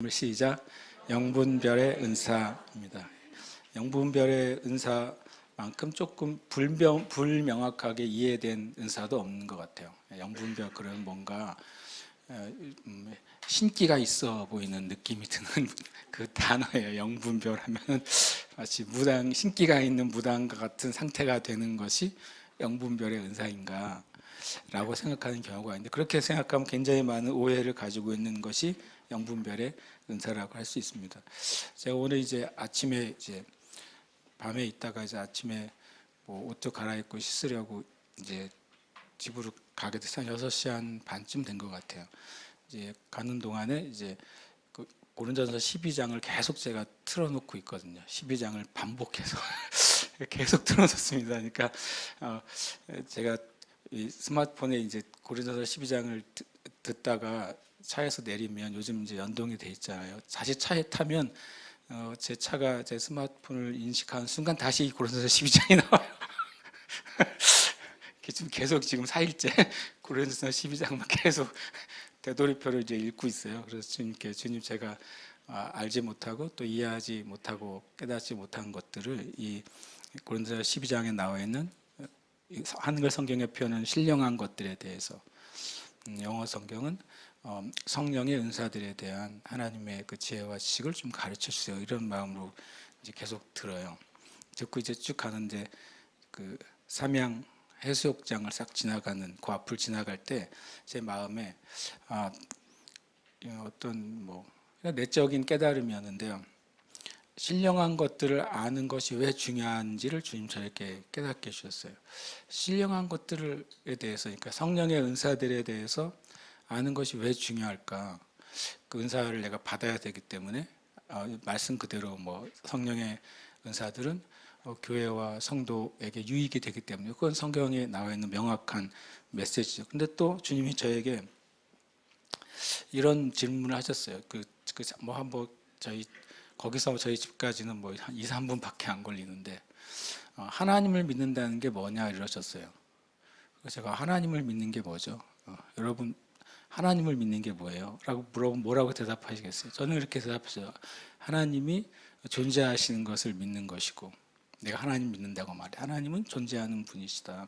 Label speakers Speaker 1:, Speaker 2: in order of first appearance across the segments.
Speaker 1: 시작. 영분별의 은사입니다. 영분별의 은사만큼 조금 불명확하게 이해된 은사도 없는 것 같아요. 영분별, 그런 뭔가 신기가 있어 보이는 느낌이 드는 그 단어예요. 영분별 하면 마치 신기가 있는 무당과 같은 상태가 되는 것이 영분별의 은사인가 라고 생각하는 경우가 있는데, 그렇게 생각하면 굉장히 많은 오해를 가지고 있는 것이 영분별의 은사라고 할 수 있습니다. 제가 오늘 아침에 밤에 있다가 아침에 옷도 갈아입고 씻으려고 집으로 가게 돼서 한 6시 한 반쯤 된 것 같아요. 가는 동안에 그 고린도전서 12장을 계속 제가 틀어놓고 있거든요. 12장을 반복해서 계속 틀어놓습니다. 그러니까 제가 이 스마트폰에 고린도전서 12장을 듣다가 차에서 내리면, 요즘 연동이 돼 있잖아요. 다시 차에 타면 제 차가 제 스마트폰을 인식하는 순간 다시 고린도전서 12장이 나와요. 지금 4일째 고린도전서 12장만 계속 되돌이표를 읽고 있어요. 그래서 주님께, 주님, 제가 알지 못하고 또 이해하지 못하고 깨닫지 못한 것들을 이 고린도전서 12장에 나와 있는 한글 성경의 표현은 신령한 것들에 대해서, 영어 성경은 성령의 은사들에 대한 하나님의 그 지혜와 지식을 좀 가르쳐 주세요, 이런 마음으로 계속 들어요. 듣고 쭉 가는데 그 삼양 해수욕장을 싹 지나가는 그 앞을 지나갈 때 제 마음에 어떤 내적인 깨달음이었는데요. 신령한 것들을 아는 것이 왜 중요한지를 주님 저에게 깨닫게 해주셨어요. 신령한 것들에 대해서, 그러니까 성령의 은사들에 대해서 아는 것이 왜 중요할까? 그 은사를 내가 받아야 되기 때문에, 말씀 그대로 성령의 은사들은 교회와 성도에게 유익이 되기 때문에, 그건 성경에 나와 있는 명확한 메시지죠. 근데 또 주님이 저에게 이런 질문을 하셨어요. 거기서 저희 집까지는 한 2, 3분밖에 안 걸리는데, 하나님을 믿는다는 게 뭐냐 이러셨어요. 제가 하나님을 믿는 게 뭐죠? 여러분, 하나님을 믿는 게 뭐예요? 라고 물어보면 뭐라고 대답하시겠어요? 저는 이렇게 대답했어요. 하나님이 존재하시는 것을 믿는 것이고, 내가 하나님 믿는다고 말해. 하나님은 존재하는 분이시다.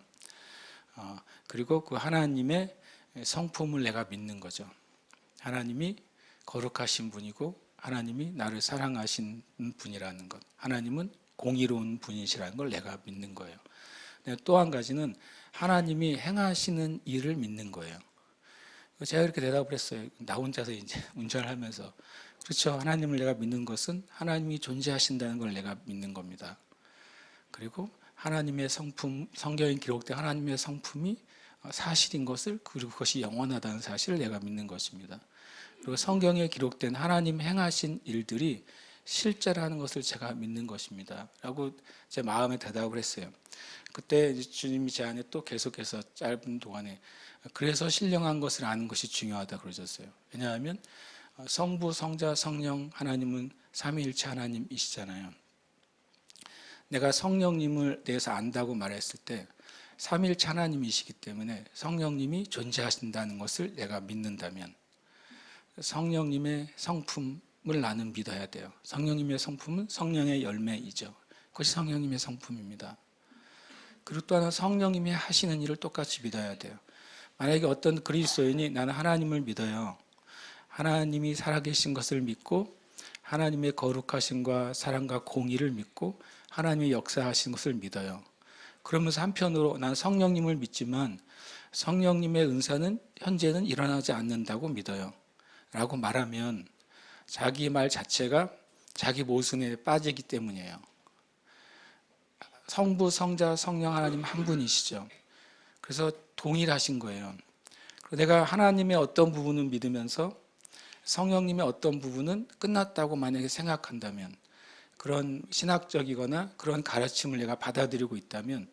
Speaker 1: 그리고 그 하나님의 성품을 내가 믿는 거죠. 하나님이 거룩하신 분이고 하나님이 나를 사랑하신 분이라는 것, 하나님은 공의로운 분이시라는 걸 내가 믿는 거예요. 또 한 가지는 하나님이 행하시는 일을 믿는 거예요. 제가 이렇게 대답을 했어요. 나 혼자서 운전을 하면서. 그렇죠. 하나님을 내가 믿는 것은 하나님이 존재하신다는 걸 내가 믿는 겁니다. 그리고 하나님의 성품, 성경에 기록된 하나님의 성품이 사실인 것을, 그리고 그것이 영원하다는 사실을 내가 믿는 것입니다. 그리고 성경에 기록된 하나님 행하신 일들이 실제라는 것을 제가 믿는 것입니다 라고 제 마음에 대답을 했어요. 그때 주님이 제 안에 또 계속해서 짧은 동안에, 그래서 신령한 것을 아는 것이 중요하다 그러셨어요. 왜냐하면 성부, 성자, 성령 하나님은 삼위일체 하나님이시잖아요. 내가 성령님을 대해서 안다고 말했을 때 삼위일체 하나님이시기 때문에 성령님이 존재하신다는 것을 내가 믿는다면, 성령님의 성품을 나는 믿어야 돼요. 성령님의 성품은 성령의 열매이죠. 그것이 성령님의 성품입니다. 그리고 또 하나, 성령님이 하시는 일을 똑같이 믿어야 돼요. 만약에 어떤 그리스도인이 나는 하나님을 믿어요, 하나님이 살아계신 것을 믿고 하나님의 거룩하심과 사랑과 공의를 믿고 하나님의 역사하신 것을 믿어요. 그러면서 한편으로 난 성령님을 믿지만 성령님의 은사는 현재는 일어나지 않는다고 믿어요 라고 말하면 자기 말 자체가 자기 모순에 빠지기 때문이에요. 성부, 성자, 성령 하나님 한 분이시죠. 그래서 동일하신 거예요. 내가 하나님의 어떤 부분은 믿으면서 성령님의 어떤 부분은 끝났다고 만약에 생각한다면, 그런 신학적이거나 그런 가르침을 내가 받아들이고 있다면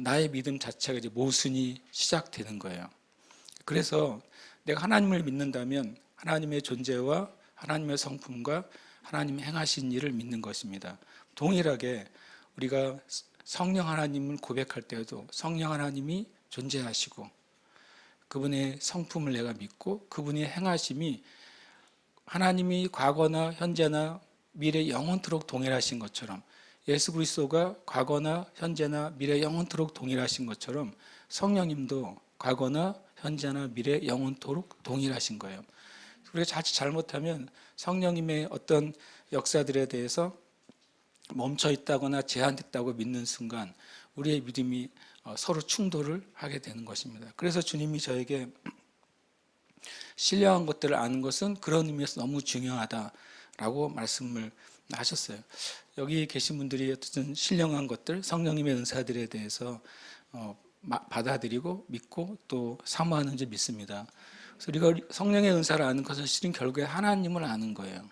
Speaker 1: 나의 믿음 자체가 모순이 시작되는 거예요. 그래서 내가 하나님을 믿는다면 하나님의 존재와 하나님의 성품과 하나님 행하신 일을 믿는 것입니다. 동일하게 우리가 성령 하나님을 고백할 때에도 성령 하나님이 존재하시고 그분의 성품을 내가 믿고 그분의 행하심이 하나님이 과거나 현재나 미래 영원토록 동일하신 것처럼, 예수 그리스도가 과거나 현재나 미래 영원토록 동일하신 것처럼 성령님도 과거나 현재나 미래 영원토록 동일하신 거예요. 우리가 자칫 잘못하면 성령님의 어떤 역사들에 대해서 멈춰 있다거나 제한됐다고 믿는 순간 우리의 믿음이 서로 충돌을 하게 되는 것입니다. 그래서 주님이 저에게 신령한 것들을 아는 것은 그런 의미에서 너무 중요하다라고 말씀을 하셨어요. 여기 계신 분들이 어떤 신령한 것들, 성령님의 은사들에 대해서 받아들이고 믿고 또 사모하는 줄 믿습니다. 그래서 우리가 성령의 은사를 아는 것은 실은 결국에 하나님을 아는 거예요.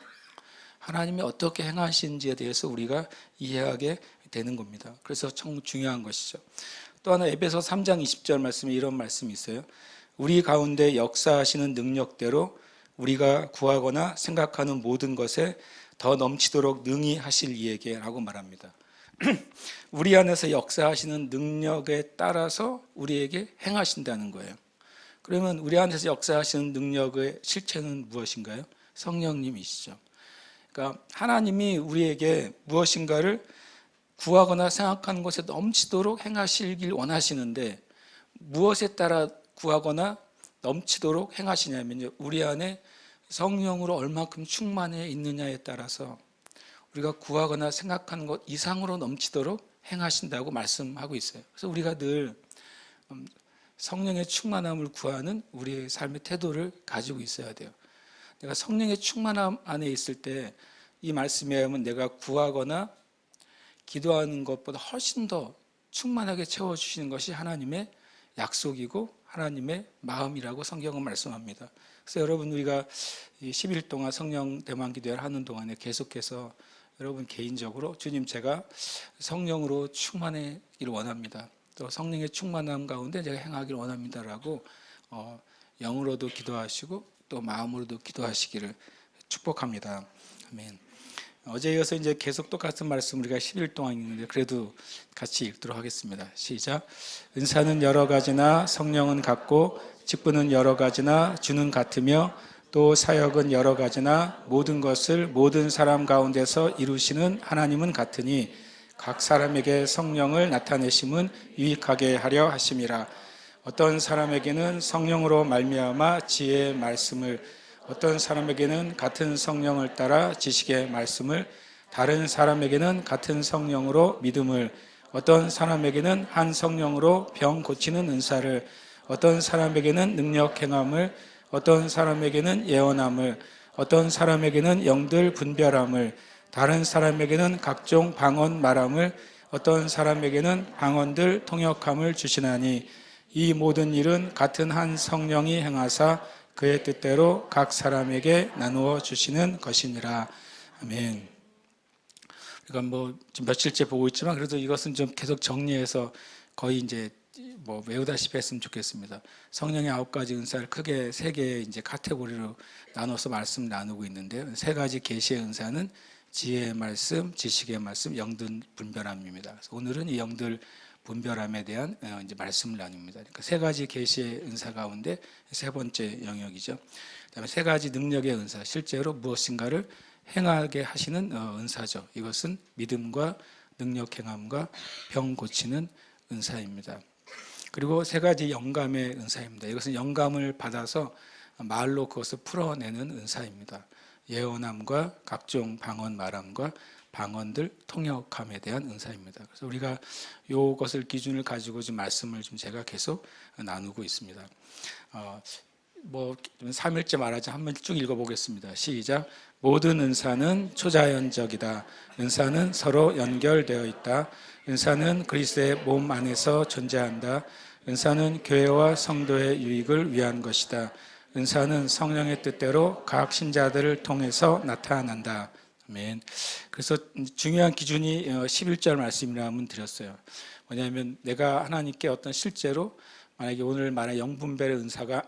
Speaker 1: 하나님이 어떻게 행하시는지에 대해서 우리가 이해하게 되는 겁니다. 그래서 참 중요한 것이죠. 또 하나 에베소 3장 20절 말씀에 이런 말씀이 있어요. 우리 가운데 역사하시는 능력대로 우리가 구하거나 생각하는 모든 것에 더 넘치도록 능히 하실 이에게 라고 말합니다. 우리 안에서 역사하시는 능력에 따라서 우리에게 행하신다는 거예요. 그러면 우리 안에서 역사하시는 능력의 실체는 무엇인가요? 성령님이시죠. 그러니까 하나님이 우리에게 무엇인가를 구하거나 생각하는 것에 넘치도록 행하시길 원하시는데, 무엇에 따라 구하거나 넘치도록 행하시냐면요, 우리 안에 성령으로 얼만큼 충만해 있느냐에 따라서 우리가 구하거나 생각하는 것 이상으로 넘치도록 행하신다고 말씀하고 있어요. 그래서 우리가 늘 성령의 충만함을 구하는 우리의 삶의 태도를 가지고 있어야 돼요. 내가 성령의 충만함 안에 있을 때 이 말씀에 의하면 내가 구하거나 기도하는 것보다 훨씬 더 충만하게 채워주시는 것이 하나님의 약속이고 하나님의 마음이라고 성경은 말씀합니다. 그래서 여러분, 우리가 10일 동안 성령 대만 기도회를 하는 동안에 계속해서 여러분 개인적으로 주님, 제가 성령으로 충만하기를 원합니다. 또 성령의 충만함 가운데 제가 행하기를 원합니다라고 영으로도 기도하시고 또 마음으로도 기도하시기를 축복합니다. 아멘. 어제 이어서 이제 계속 똑같은 말씀 우리가 10일 동안 읽는데 그래도 같이 읽도록 하겠습니다. 시작. 은사는 여러 가지나 성령은 같고 직분은 여러 가지나 주는 같으며 또 사역은 여러 가지나 모든 것을 모든 사람 가운데서 이루시는 하나님은 같으니 각 사람에게 성령을 나타내심은 유익하게 하려 하심이라. 어떤 사람에게는 성령으로 말미암아 지혜의 말씀을, 어떤 사람에게는 같은 성령을 따라 지식의 말씀을, 다른 사람에게는 같은 성령으로 믿음을, 어떤 사람에게는 한 성령으로 병 고치는 은사를, 어떤 사람에게는 능력 행함을, 어떤 사람에게는 예언함을, 어떤 사람에게는 영들 분별함을, 다른 사람에게는 각종 방언 말함을, 어떤 사람에게는 방언들 통역함을 주시나니 이 모든 일은 같은 한 성령이 행하사 그의 뜻대로 각 사람에게 나누어 주시는 것이니라. 아멘. 그러니까 뭐 지금 며칠째 보고 있지만 그래도 이것은 좀 계속 정리해서 거의 이제 뭐 외우다시피 했으면 좋겠습니다. 성령의 9가지 은사를 크게 3개의 이제 카테고리로 나눠서 말씀 나누고 있는데요. 3가지 계시의 은사는 지혜의 말씀, 지식의 말씀, 영들 분별함입니다. 그래서 오늘은 이 영들 분별함에 대한 이제 말씀을 나눕니다. 그러니까 3가지 계시의 은사 가운데 3번째 영역이죠. 그다음에 3가지 능력의 은사, 실제로 무엇인가를 행하게 하시는 은사죠. 이것은 믿음과 능력 행함과 병 고치는 은사입니다. 그리고 3가지 영감의 은사입니다. 이것은 영감을 받아서 말로 그것을 풀어내는 은사입니다. 예언함과 각종 방언 말함과 방언들 통역함에 대한 은사입니다. 그래서 우리가 이것을 기준을 가지고 좀 말씀을 좀 제가 계속 나누고 있습니다. 뭐 3일째 말하지 한번 쭉 읽어보겠습니다. 시작. 모든 은사는 초자연적이다. 은사는 서로 연결되어 있다. 은사는 그리스도의 몸 안에서 존재한다. 은사는 교회와 성도의 유익을 위한 것이다. 은사는 성령의 뜻대로 각 신자들을 통해서 나타난다. 아멘. 그래서 중요한 기준이 11절 말씀이라면 드렸어요. 뭐냐면 내가 하나님께 어떤 실제로 만약에 오늘 말한 영분별의 은사가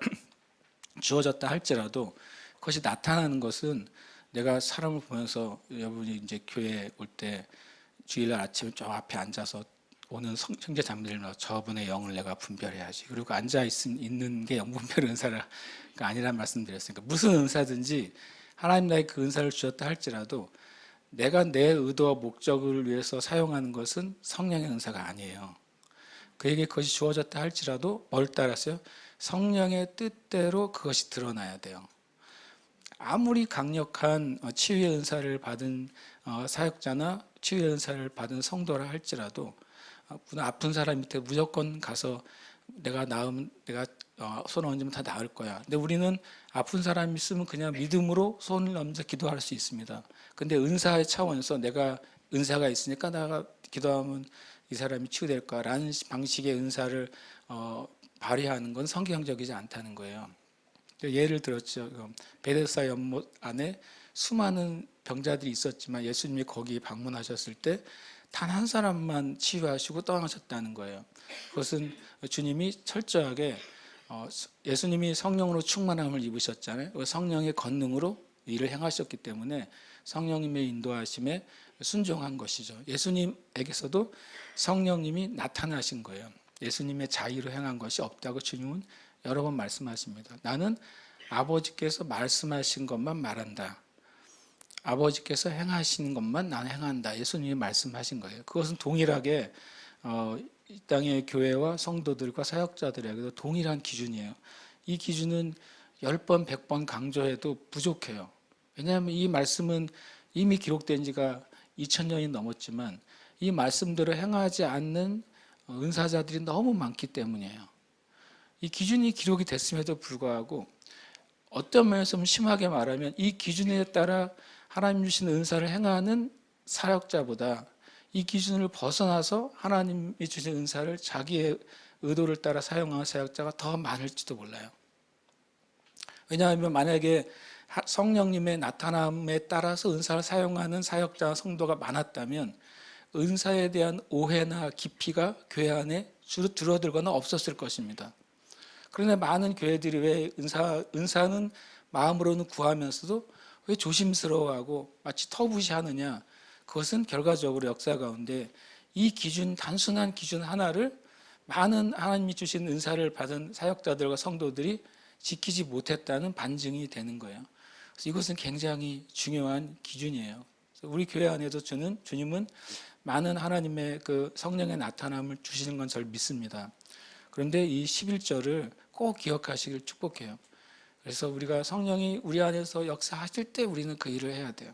Speaker 1: 주어졌다 할지라도 그것이 나타나는 것은 내가 사람을 보면서, 여러분이 이제 교회에 올 때 주일날 아침에 저 앞에 앉아서 오는 형제 자매들로 저분의 영을 내가 분별해야지. 그리고 앉아 있는 게 영분별 은사가 아니란 말씀드렸으니까 무슨 은사든지 하나님 나에게 그 은사를 주셨다 할지라도 내가 내 의도와 목적을 위해서 사용하는 것은 성령의 은사가 아니에요. 그에게 그것이 주어졌다 할지라도 뭘 따랐어요? 성령의 뜻대로 그것이 드러나야 돼요. 아무리 강력한 치유의 은사를 받은 사역자나 치유의 은사를 받은 성도라 할지라도 아픈 사람 밑에 무조건 가서 내가 손 얹으면 다 나을 거야. 근데 우리는 아픈 사람이 있으면 그냥 믿음으로 손을 얹어 기도할 수 있습니다. 근데 은사의 차원에서 내가 은사가 있으니까 내가 기도하면 이 사람이 치유될 거라는 방식의 은사를 발휘하는 건 성경적이지 않다는 거예요. 예를 들었죠. 베데스다 연못 안에 수많은 병자들이 있었지만 예수님이 거기 방문하셨을 때 단 한 사람만 치유하시고 떠나셨다는 거예요. 그것은 주님이 철저하게 예수님이 성령으로 충만함을 입으셨잖아요. 성령의 권능으로 일을 행하셨기 때문에 성령님의 인도하심에 순종한 것이죠. 예수님에게서도 성령님이 나타나신 거예요. 예수님의 자의로 행한 것이 없다고 주님은 여러 번 말씀하십니다. 나는 아버지께서 말씀하신 것만 말한다. 아버지께서 행하신 것만 나는 행한다. 예수님이 말씀하신 거예요. 그것은 동일하게 이 땅의 교회와 성도들과 사역자들에게도 동일한 기준이에요. 이 기준은 10번, 100번 강조해도 부족해요. 왜냐하면 이 말씀은 이미 기록된 지가 2000년이 넘었지만 이 말씀대로 행하지 않는 은사자들이 너무 많기 때문이에요. 이 기준이 기록이 됐음에도 불구하고 어떤 면에서 심하게 말하면 이 기준에 따라 하나님 주신 은사를 행하는 사역자보다 이 기준을 벗어나서 하나님이 주신 은사를 자기의 의도를 따라 사용하는 사역자가 더 많을지도 몰라요. 왜냐하면 만약에 성령님의 나타남에 따라서 은사를 사용하는 사역자와 성도가 많았다면 은사에 대한 오해나 깊이가 교회 안에 주로 줄어들거나 없었을 것입니다. 그런데 많은 교회들이 왜 은사는 마음으로는 구하면서도 왜 조심스러워하고 마치 터부시하느냐? 그것은 결과적으로 역사 가운데 이 기준, 단순한 기준 하나를 많은 하나님이 주신 은사를 받은 사역자들과 성도들이 지키지 못했다는 반증이 되는 거예요. 그래서 이것은 굉장히 중요한 기준이에요. 우리 교회 안에도 주님은 많은 하나님의 그 성령의 나타남을 주시는 건 절 믿습니다. 그런데 이 11절을 꼭 기억하시길 축복해요. 그래서 우리가 성령이 우리 안에서 역사하실 때 우리는 그 일을 해야 돼요.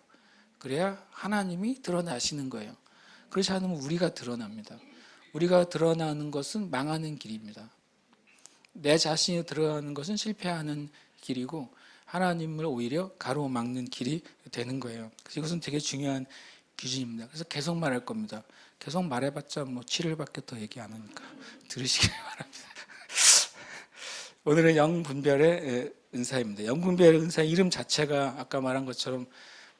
Speaker 1: 그래야 하나님이 드러나시는 거예요. 그렇지 않으면 우리가 드러납니다. 우리가 드러나는 것은 망하는 길입니다. 내 자신이 드러나는 것은 실패하는 길이고 하나님을 오히려 가로막는 길이 되는 거예요. 그래서 이것은 되게 중요한 기준입니다. 그래서 계속 말할 겁니다. 계속 말해봤자 뭐 7일밖에 더 얘기 안 하니까 들으시길 바랍니다. 오늘은 영분별의 은사입니다. 영분별의 은사 이름 자체가 아까 말한 것처럼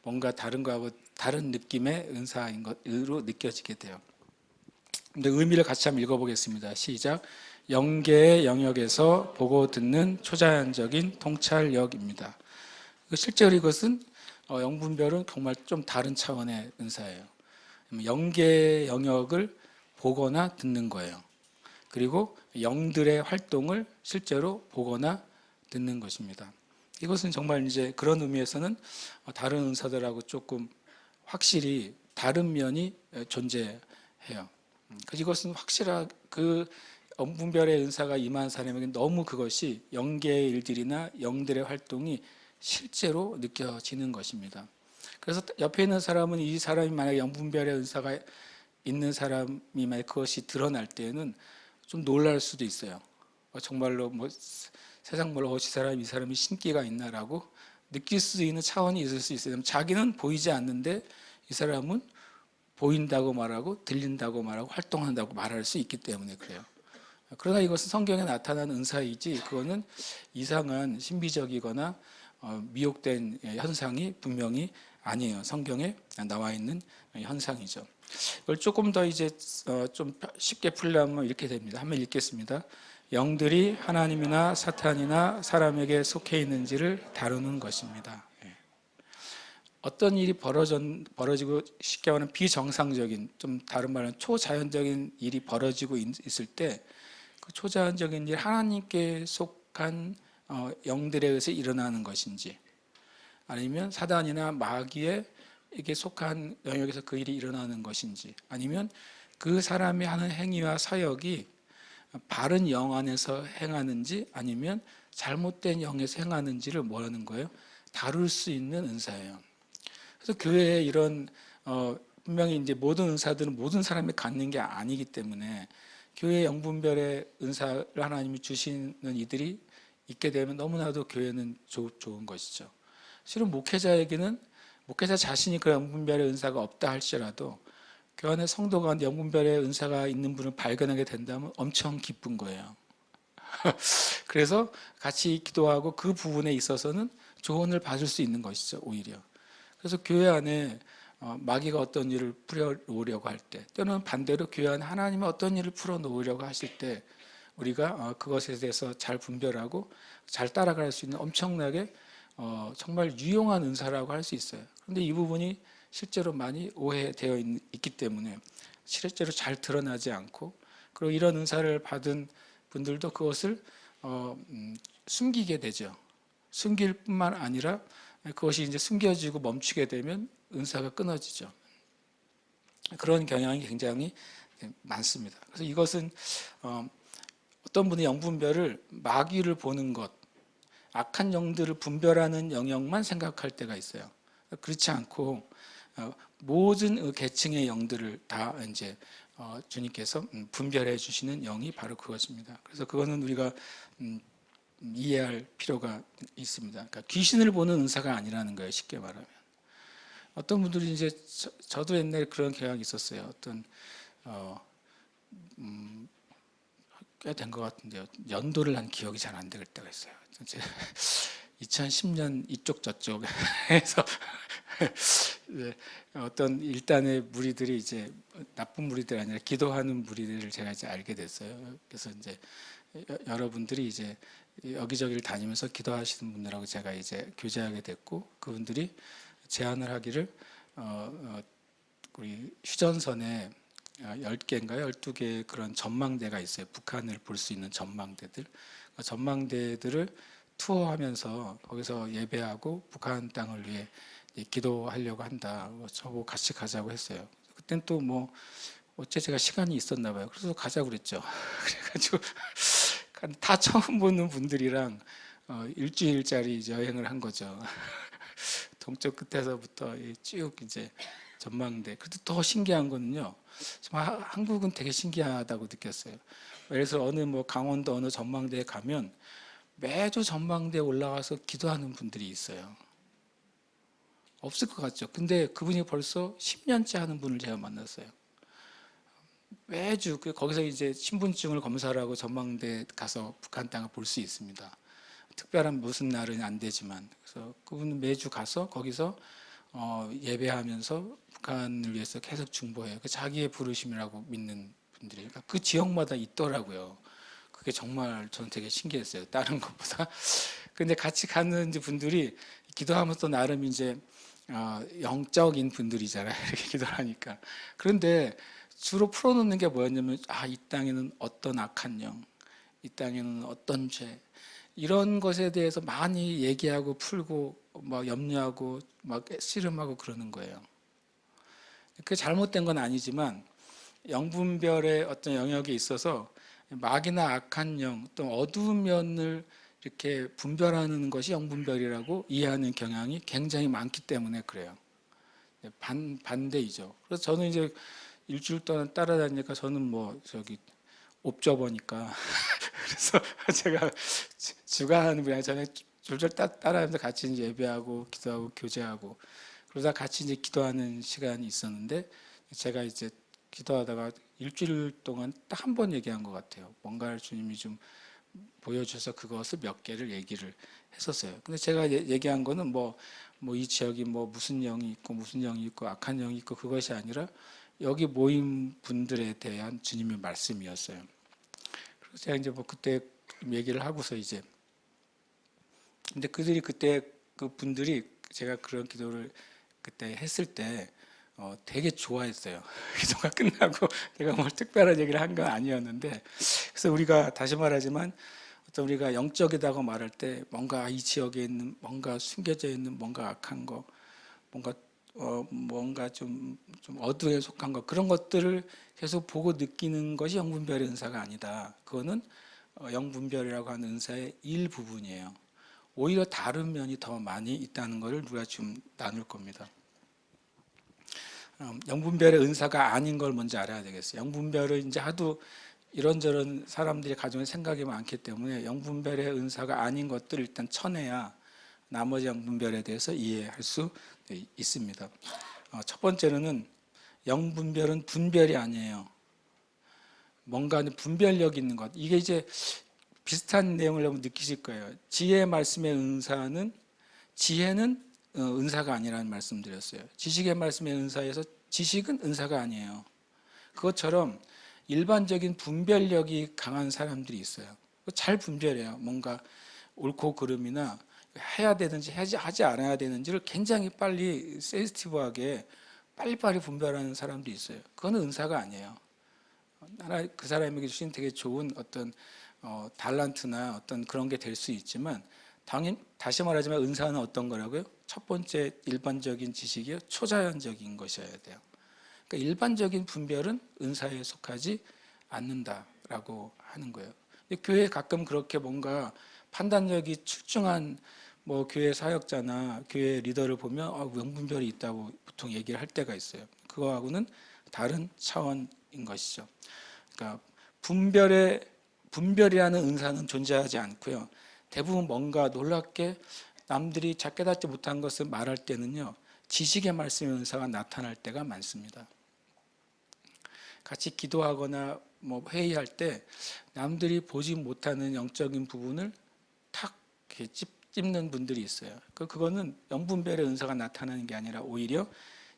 Speaker 1: 뭔가 다른 거하고 다른 느낌의 은사인 것으로 느껴지게 돼요. 근데 의미를 같이 한번 읽어보겠습니다. 시작. 영계의 영역에서 보고 듣는 초자연적인 통찰력입니다. 실제로 이것은 영분별은 정말 좀 다른 차원의 은사예요. 영계의 영역을 보거나 듣는 거예요. 그리고 영들의 활동을 실제로 보거나 듣는 것입니다. 이것은 정말 이제 그런 의미에서는 다른 은사들하고 조금 확실히 다른 면이 존재해요. 그래서 이것은 확실하게 그 영분별의 은사가 임한 사람에게 너무 그것이 영계의 일들이나 영들의 활동이 실제로 느껴지는 것입니다. 그래서 옆에 있는 사람은 이 사람이 만약에 영분별의 은사가 있는 사람이 만약 그것이 드러날 때에는 좀 놀랄 수도 있어요. 정말로 뭐 세상 몰라 이 사람이 신기가 있나라고 느낄 수 있는 차원이 있을 수 있어요. 자기는 보이지 않는데 이 사람은 보인다고 말하고 들린다고 말하고 활동한다고 말할 수 있기 때문에 그래요. 그러나 이것은 성경에 나타난 은사이지 그거는 이상한 신비적이거나 미혹된 현상이 분명히 아니에요. 성경에 나와 있는 현상이죠. 이걸 조금 더 이제 좀 쉽게 풀려면 이렇게 됩니다. 한번 읽겠습니다. 영들이 하나님이나 사탄이나 사람에게 속해 있는지를 다루는 것입니다. 어떤 일이 벌어지고 쉽게 말하면 비정상적인, 좀 다른 말은 초자연적인 일이 벌어지고 있을 때 그 초자연적인 일 하나님께 속한 영들에 의해서 일어나는 것인지 아니면 사단이나 마귀에게 속한 영역에서 그 일이 일어나는 것인지, 아니면 그 사람이 하는 행위와 사역이 바른 영 안에서 행하는지 아니면 잘못된 영에서 행하는지를 뭐라는 거예요? 다룰 수 있는 은사예요. 그래서 교회에 이런 분명히 이제 모든 은사들은 모든 사람이 갖는 게 아니기 때문에 교회 영분별의 은사를 하나님이 주시는 이들이 있게 되면 너무나도 교회는 좋은 것이죠. 실은 목회자에게는 목회자 자신이 그 영분별의 은사가 없다 할지라도 교회 안에 성도 가운데 영분별의 은사가 있는 분을 발견하게 된다면 엄청 기쁜 거예요. 그래서 같이 기도하고 그 부분에 있어서는 조언을 받을 수 있는 것이죠, 오히려. 그래서 교회 안에 마귀가 어떤 일을 풀어놓으려고 할 때, 또는 반대로 교회 안에 하나님이 어떤 일을 풀어놓으려고 하실 때 우리가 그것에 대해서 잘 분별하고 잘 따라갈 수 있는 엄청나게 정말 유용한 은사라고 할 수 있어요. 그런데 이 부분이 실제로 많이 오해되어 있기 때문에 실제로 잘 드러나지 않고, 그리고 이런 은사를 받은 분들도 그것을 숨기게 되죠. 숨길 뿐만 아니라 그것이 이제 숨겨지고 멈추게 되면 은사가 끊어지죠. 그런 경향이 굉장히 많습니다. 그래서 이것은 어떤 분의 영분별을 마귀를 보는 것, 악한 영들을 분별하는 영역만 생각할 때가 있어요. 그렇지 않고 모든 계층의 영들을 다 이제 주님께서 분별해 주시는 영이 바로 그것입니다. 그래서 그거는 우리가 이해할 필요가 있습니다. 그러니까 귀신을 보는 은사가 아니라는 거예요. 쉽게 말하면. 어떤 분들이 이제 저도 옛날에 그런 경향이 있었어요. 어떤 꽤 된 것 같은데요. 연도를 한 기억이 잘 안 될 때가 있어요. 2010년 이쪽 저쪽에서 네, 어떤 일단의 무리들이 이제 나쁜 무리들이 아니라 기도하는 무리들을 제가 이제 알게 됐어요. 그래서 이제 여러분들이 이제 여기저기를 다니면서 기도하시는 분들하고 제가 이제 교제하게 됐고, 그분들이 제안을 하기를 우리 휴전선에 10개인가요? 12개의 그런 전망대가 있어요. 북한을 볼 수 있는 전망대들. 전망대들을 투어하면서 거기서 예배하고 북한 땅을 위해 기도하려고 한다. 저보고 같이 가자고 했어요. 그땐 또 뭐 어째 제가 시간이 있었나 봐요. 그래서 가자고 그랬죠. 그래가지고 다 처음 보는 분들이랑 일주일짜리 여행을 한 거죠. 동쪽 끝에서부터 쭉 이제 전망대. 그래도 더 신기한 거는요. 정말 한국은 되게 신기하다고 느꼈어요. 예를 들어서 어느 뭐 강원도 어느 전망대에 가면 매주 전망대에 올라가서 기도하는 분들이 있어요. 없을 것 같죠. 근데 그분이 벌써 10년째 하는 분을 제가 만났어요. 매주 거기서 이제 신분증을 검사를 하고 전망대에 가서 북한 땅을 볼 수 있습니다. 특별한 무슨 날은 안 되지만, 그래서 그분은 매주 가서 거기서 예배하면서 북한을 위해서 계속 중보해요. 그 자기의 부르심이라고 믿는 분들이, 그러니까 그 지역마다 있더라고요. 그게 정말 저는 되게 신기했어요. 다른 것보다. 근데 같이 가는 분들이 기도하면서 나름 이제 영적인 분들이잖아요. 이렇게 기도를 하니까. 그런데 주로 풀어놓는 게 뭐였냐면, 이 땅에는 어떤 악한 영, 이 땅에는 어떤 죄, 이런 것에 대해서 많이 얘기하고 풀고 막 염려하고 막 씨름하고 그러는 거예요. 그게 잘못된 건 아니지만 영분별의 어떤 영역에 있어서 마귀나 악한 영, 또 어두운 면을 이렇게 분별하는 것이 영분별이라고 이해하는 경향이 굉장히 많기 때문에 그래요. 반대이죠. 그래서 저는 이제 일주일 동안 따라다니니까 저는 뭐 옵저버니까 그래서 제가 주관하는 분야, 저는 줄줄 따라하면서 같이 이제 예배하고 기도하고 교제하고 그러다 같이 이제 기도하는 시간이 있었는데, 제가 이제 기도하다가 일주일 동안 딱 한 번 얘기한 것 같아요. 뭔가를 주님이 좀 보여주셔서 그것을 몇 개를 얘기를 했었어요. 근데 제가 얘기한 거는 뭐 이 지역이 뭐 무슨 영이 있고 무슨 영이 있고 악한 영이 있고 그것이 아니라 여기 모인 분들에 대한 주님의 말씀이었어요. 그래서 제가 이제 뭐 그때 얘기를 하고서 이제, 근데 그들이 그때 그 분들이 제가 그런 기도를 그때 했을 때 되게 좋아했어요. 기도가 끝나고 내가 뭘 특별한 얘기를 한 건 아니었는데, 그래서 우리가 다시 말하지만 어떤 우리가 영적이라고 말할 때 뭔가 이 지역에 있는 뭔가 숨겨져 있는 뭔가 악한 거, 뭔가 좀 어두에 속한 것, 그런 것들을 계속 보고 느끼는 것이 영분별의 은사가 아니다. 그거는 영분별이라고 하는 은사의 일부분이에요. 오히려 다른 면이 더 많이 있다는 것을 우리가 좀 나눌 겁니다. 영분별의 은사가 아닌 걸 먼저 알아야 되겠어요. 영분별을 이제 하도 이런저런 사람들이 가지고 있는 생각이 많기 때문에 영분별의 은사가 아닌 것들을 일단 쳐내야 나머지 영분별에 대해서 이해할 수 있습니다. 첫 번째로는 영분별은 분별이 아니에요. 뭔가 분별력 있는 것. 이게 이제 비슷한 내용을 여러분 느끼실 거예요. 지혜의 말씀의 은사는 지혜는 은사가 아니라는 말씀드렸어요. 지식의 말씀의 은사에서 지식은 은사가 아니에요. 그것처럼 일반적인 분별력이 강한 사람들이 있어요. 잘 분별해요. 뭔가 옳고 그름이나 해야 되는지 하지 않아야 되는지를 굉장히 빨리 센시티브하게 빨리빨리 분별하는 사람도 있어요. 그건 은사가 아니에요. 그 사람에게 주신 되게 좋은 어떤 달란트나 어떤 그런 게 될 수 있지만 다시 말하지만 은사는 어떤 거라고요? 첫 번째 일반적인 지식이요, 초자연적인 것이어야 돼요. 그러니까 일반적인 분별은 은사에 속하지 않는다라고 하는 거예요. 근데 교회에 가끔 그렇게 뭔가 판단력이 출중한 뭐 교회 사역자나 교회 리더를 보면 영분별이 있다고 보통 얘기를 할 때가 있어요. 그거하고는 다른 차원인 것이죠. 그러니까 분별이라는 은사는 존재하지 않고요. 대부분 뭔가 놀랍게 남들이 잘 깨닫지 못한 것을 말할 때는요, 지식의 말씀의 은사가 나타날 때가 많습니다. 같이 기도하거나 뭐 회의할 때 남들이 보지 못하는 영적인 부분을 탁 이렇게 찝는 분들이 있어요. 그거는 영분별의 은사가 나타나는 게 아니라 오히려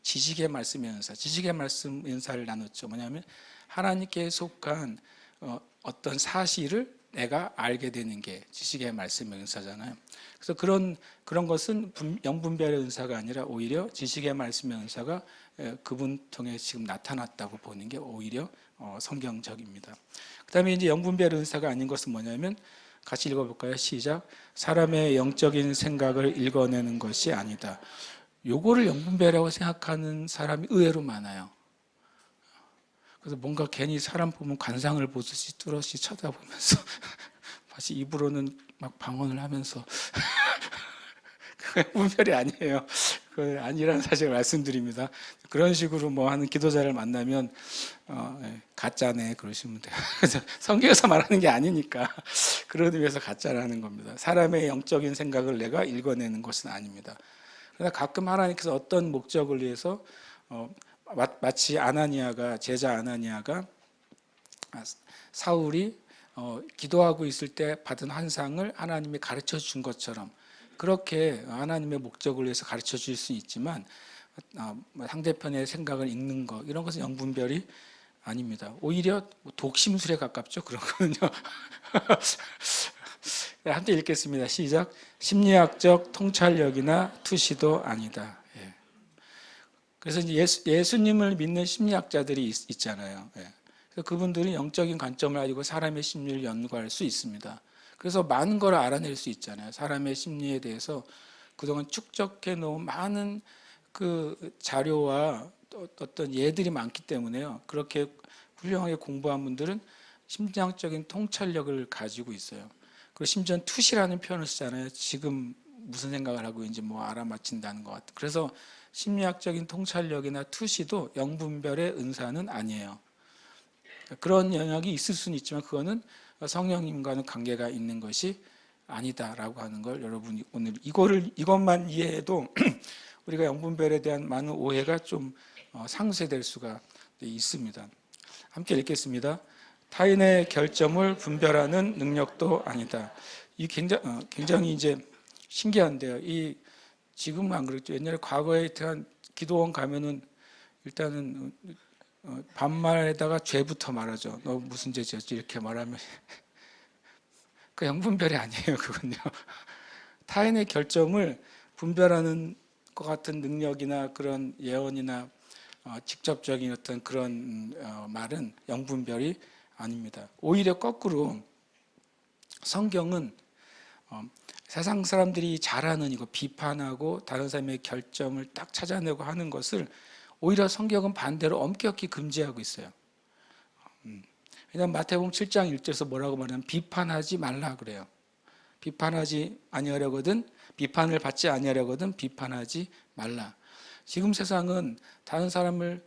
Speaker 1: 지식의 말씀의 은사, 지식의 말씀 은사를 나눴죠. 뭐냐면 하나님께 속한 어떤 사실을 내가 알게 되는 게 지식의 말씀의 은사잖아요. 그래서 그런 것은 영분별의 은사가 아니라 오히려 지식의 말씀의 은사가 그분 통해 지금 나타났다고 보는 게 오히려 성경적입니다. 그다음에 이제 영분별 은사가 아닌 것은 뭐냐면 같이 읽어볼까요? 시작. 사람의 영적인 생각을 읽어내는 것이 아니다. 요거를 영분별이라고 생각하는 사람이 의외로 많아요. 그래서 뭔가 괜히 사람 보면 관상을 보듯이 뚜렷이 쳐다보면서 마치 입으로는 막 방언을 하면서 그게 분별이 아니에요. 그 아니라는 사실을 말씀드립니다. 그런 식으로 뭐 하는 기도자를 만나면 가짜네 그러시면 돼요. 그래서 성경에서 말하는 게 아니니까 그런 의미에서 가짜라는 겁니다. 사람의 영적인 생각을 내가 읽어내는 것은 아닙니다. 그러나 가끔 하나님께서 어떤 목적을 위해서 마치 제자 아나니아가 사울이 기도하고 있을 때 받은 환상을 하나님이 가르쳐 준 것처럼 그렇게 하나님의 목적을 위해서 가르쳐 줄 수 있지만 상대편의 생각을 읽는 것 이런 것은 영분별이 아닙니다. 오히려 독심술에 가깝죠. 그런 거는요. 함께 읽겠습니다. 시작. 심리학적 통찰력이나 투시도 아니다. 예. 그래서 이제 예수님을 믿는 심리학자들이 있잖아요. 예. 그래서 그분들이 영적인 관점을 가지고 사람의 심리를 연구할 수 있습니다. 그래서 많은 걸 알아낼 수 있잖아요. 사람의 심리에 대해서 그동안 축적해 놓은 많은 그 자료와 어떤 예들이 많기 때문에요. 그렇게 훌륭하게 공부한 분들은 심리학적인 통찰력을 가지고 있어요. 그리고 심지어 투시라는 표현을 쓰잖아요. 지금 무슨 생각을 하고 있는지 뭐 알아맞힌다는 것 같아요. 그래서 심리학적인 통찰력이나 투시도 영분별의 은사는 아니에요. 그런 영역이 있을 수는 있지만 그거는 성령님과는 관계가 있는 것이 아니다라고 하는 걸 여러분이 오늘 이것만 이해해도 우리가 영분별에 대한 많은 오해가 좀 상쇄될 수가 있습니다. 함께 읽겠습니다. 타인의 결점을 분별하는 능력도 아니다. 이 굉장히 이제 신기한데요. 이 지금은 안 그랬죠. 옛날에 과거에 대한 기도원 가면은 일단은 반말에다가 죄부터 말하죠. 너 무슨 죄 지었지? 이렇게 말하면 그 영분별이 아니에요. 그건요. 타인의 결점을 분별하는 것 같은 능력이나 그런 예언이나 직접적인 어떤 그런 말은 영분별이 아닙니다. 오히려 거꾸로 성경은 세상 사람들이 잘하는 이거 비판하고 다른 사람의 결점을 딱 찾아내고 하는 것을 오히려 성경은 반대로 엄격히 금지하고 있어요. 왜냐하면 마태복음 7장 1절에서 뭐라고 말하면 비판하지 말라 그래요. 비판하지 아니하려거든 비판을 받지 아니하려거든 비판하지 말라. 지금 세상은 다른 사람의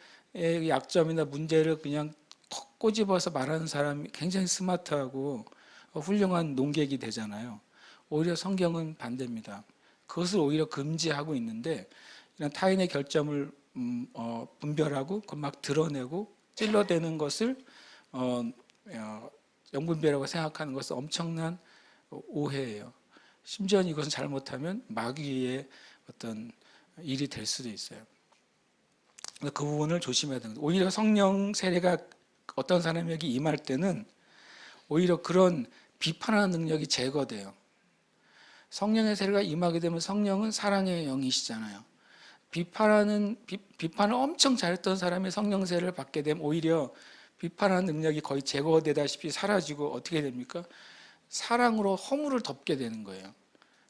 Speaker 1: 약점이나 문제를 그냥 콕 꼬집어서 말하는 사람이 굉장히 스마트하고 훌륭한 논객이 되잖아요. 오히려 성경은 반대입니다. 그것을 오히려 금지하고 있는데 이런 타인의 결점을 분별하고 그 막 드러내고 찔러대는 것을 영분별이라고 생각하는 것은 엄청난 오해예요. 심지어 이것은 잘못하면 마귀의 어떤 일이 될 수도 있어요. 그 부분을 조심해야 됩니다. 오히려 성령 세례가 어떤 사람에게 임할 때는 오히려 그런 비판하는 능력이 제거돼요. 성령의 세례가 임하게 되면 성령은 사랑의 영이시잖아요. 비판을 엄청 잘했던 사람이 성령 세례를 받게 되면 오히려 비판하는 능력이 거의 제거되다시피 사라지고 어떻게 됩니까? 사랑으로 허물을 덮게 되는 거예요.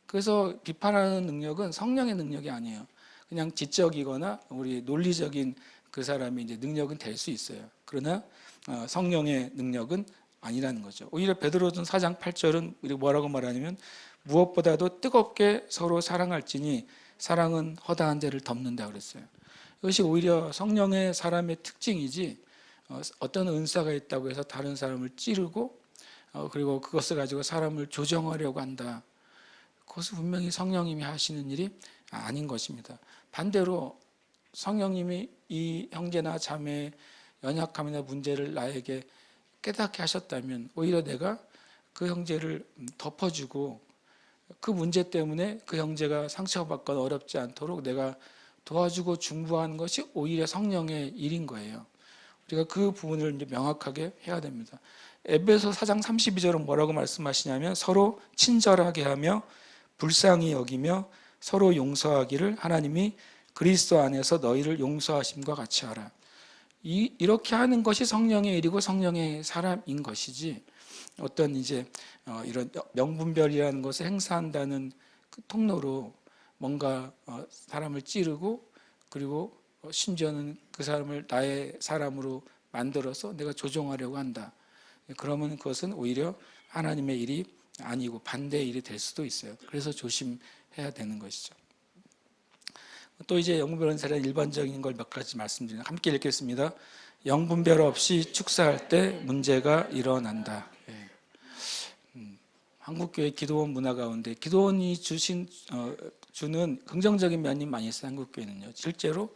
Speaker 1: 그래서 비판하는 능력은 성령의 능력이 아니에요. 그냥 지적이거나 우리 논리적인 그 사람의 이제 능력은 될 수 있어요. 그러나 성령의 능력은 아니라는 거죠. 오히려 베드로전 4장 8절은 우리 뭐라고 말하냐면 무엇보다도 뜨겁게 서로 사랑할지니 사랑은 허다한 죄를 덮는다 그랬어요. 이것이 오히려 성령의 사람의 특징이지 어떤 은사가 있다고 해서 다른 사람을 찌르고 그리고 그것을 가지고 사람을 조정하려고 한다. 그것은 분명히 성령님이 하시는 일이 아닌 것입니다. 반대로 성령님이 이 형제나 자매의 연약함이나 문제를 나에게 깨닫게 하셨다면 오히려 내가 그 형제를 덮어주고 그 문제 때문에 그 형제가 상처받거나 어렵지 않도록 내가 도와주고 중보하는 것이 오히려 성령의 일인 거예요. 우리가 그 부분을 이제 명확하게 해야 됩니다. 에베소 4장 32절은 뭐라고 말씀하시냐면 서로 친절하게 하며 불쌍히 여기며 서로 용서하기를 하나님이 그리스도 안에서 너희를 용서하심과 같이 하라. 이렇게 하는 것이 성령의 일이고 성령의 사람인 것이지 어떤 이제 이런 명분별이라는 것을 행사한다는 그 통로로 뭔가 사람을 찌르고 그리고 심지어는 그 사람을 나의 사람으로 만들어서 내가 조종하려고 한다. 그러면 그것은 오히려 하나님의 일이 아니고 반대의 일이 될 수도 있어요. 그래서 조심해야 되는 것이죠. 또 이제 영분별 사례는 일반적인 걸 몇 가지 말씀드리면 함께 읽겠습니다. 영분별 없이 축사할 때 문제가 일어난다. 예. 한국교회 기도원 문화 가운데 기도원이 주는 긍정적인 면이 많이 있어요. 한국교회는요. 실제로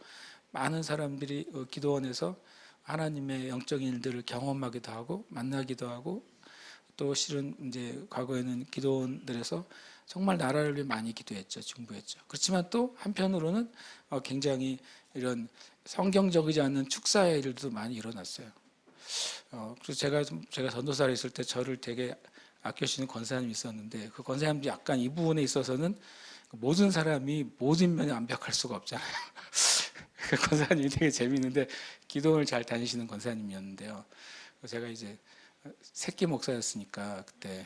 Speaker 1: 많은 사람들이 기도원에서 하나님의 영적인 일들을 경험하기도 하고 만나기도 하고 또 실은 이제 과거에는 기도원들에서 정말 나라를 위해 많이 기도했죠, 중보했죠. 그렇지만 또 한편으로는 굉장히 이런 성경적이지 않는 축사의 일들도 많이 일어났어요. 그래서 제가 전도사로 있을 때 저를 되게 아껴주시는 권사님이 있었는데 그 권사님도 약간 이 부분에 있어서는 모든 사람이 모든 면에 완벽할 수가 없잖아요. 그 권사님이 되게 재미있는데 기도를 잘 다니시는 권사님이었는데요. 제가 이제 새끼 목사였으니까 그때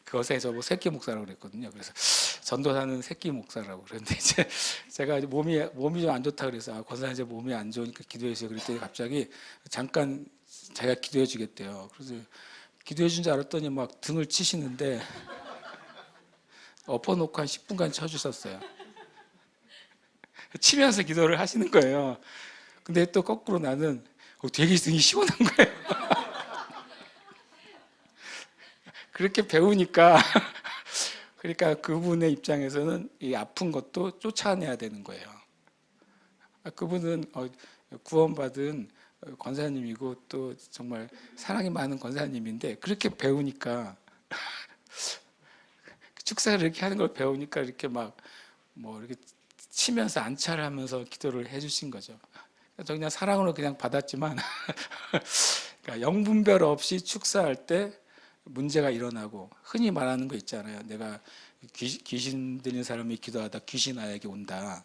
Speaker 1: 그것에 저보고 새끼 목사라고 그랬거든요. 그래서 전도사는 새끼 목사라고 그랬는데 이제 제가 몸이 좀 안 좋다 그래서 권사님 이제 몸이 안 좋으니까 기도해 주세요. 그랬더니 갑자기 잠깐 자기가 기도해 주겠대요. 그래서 기도해 준 줄 알았더니 막 등을 치시는데 엎어놓고 한 10분간 쳐주셨어요. 치면서 기도를 하시는 거예요. 근데 또 거꾸로 나는 되게 등이 시원한 거예요. 그렇게 배우니까 그러니까 그분의 입장에서는 이 아픈 것도 쫓아내야 되는 거예요. 그분은 구원받은 권사님이고 또 정말 사랑이 많은 권사님인데 그렇게 배우니까 축사를 이렇게 하는 걸 배우니까 이렇게 막 뭐 이렇게 치면서 안차를 하면서 기도를 해주신 거죠. 저 그냥 사랑으로 그냥 받았지만 그러니까 영분별 없이 축사할 때 문제가 일어나고 흔히 말하는 거 있잖아요. 내가 귀신 들린 사람이 기도하다 귀신 나에게 온다.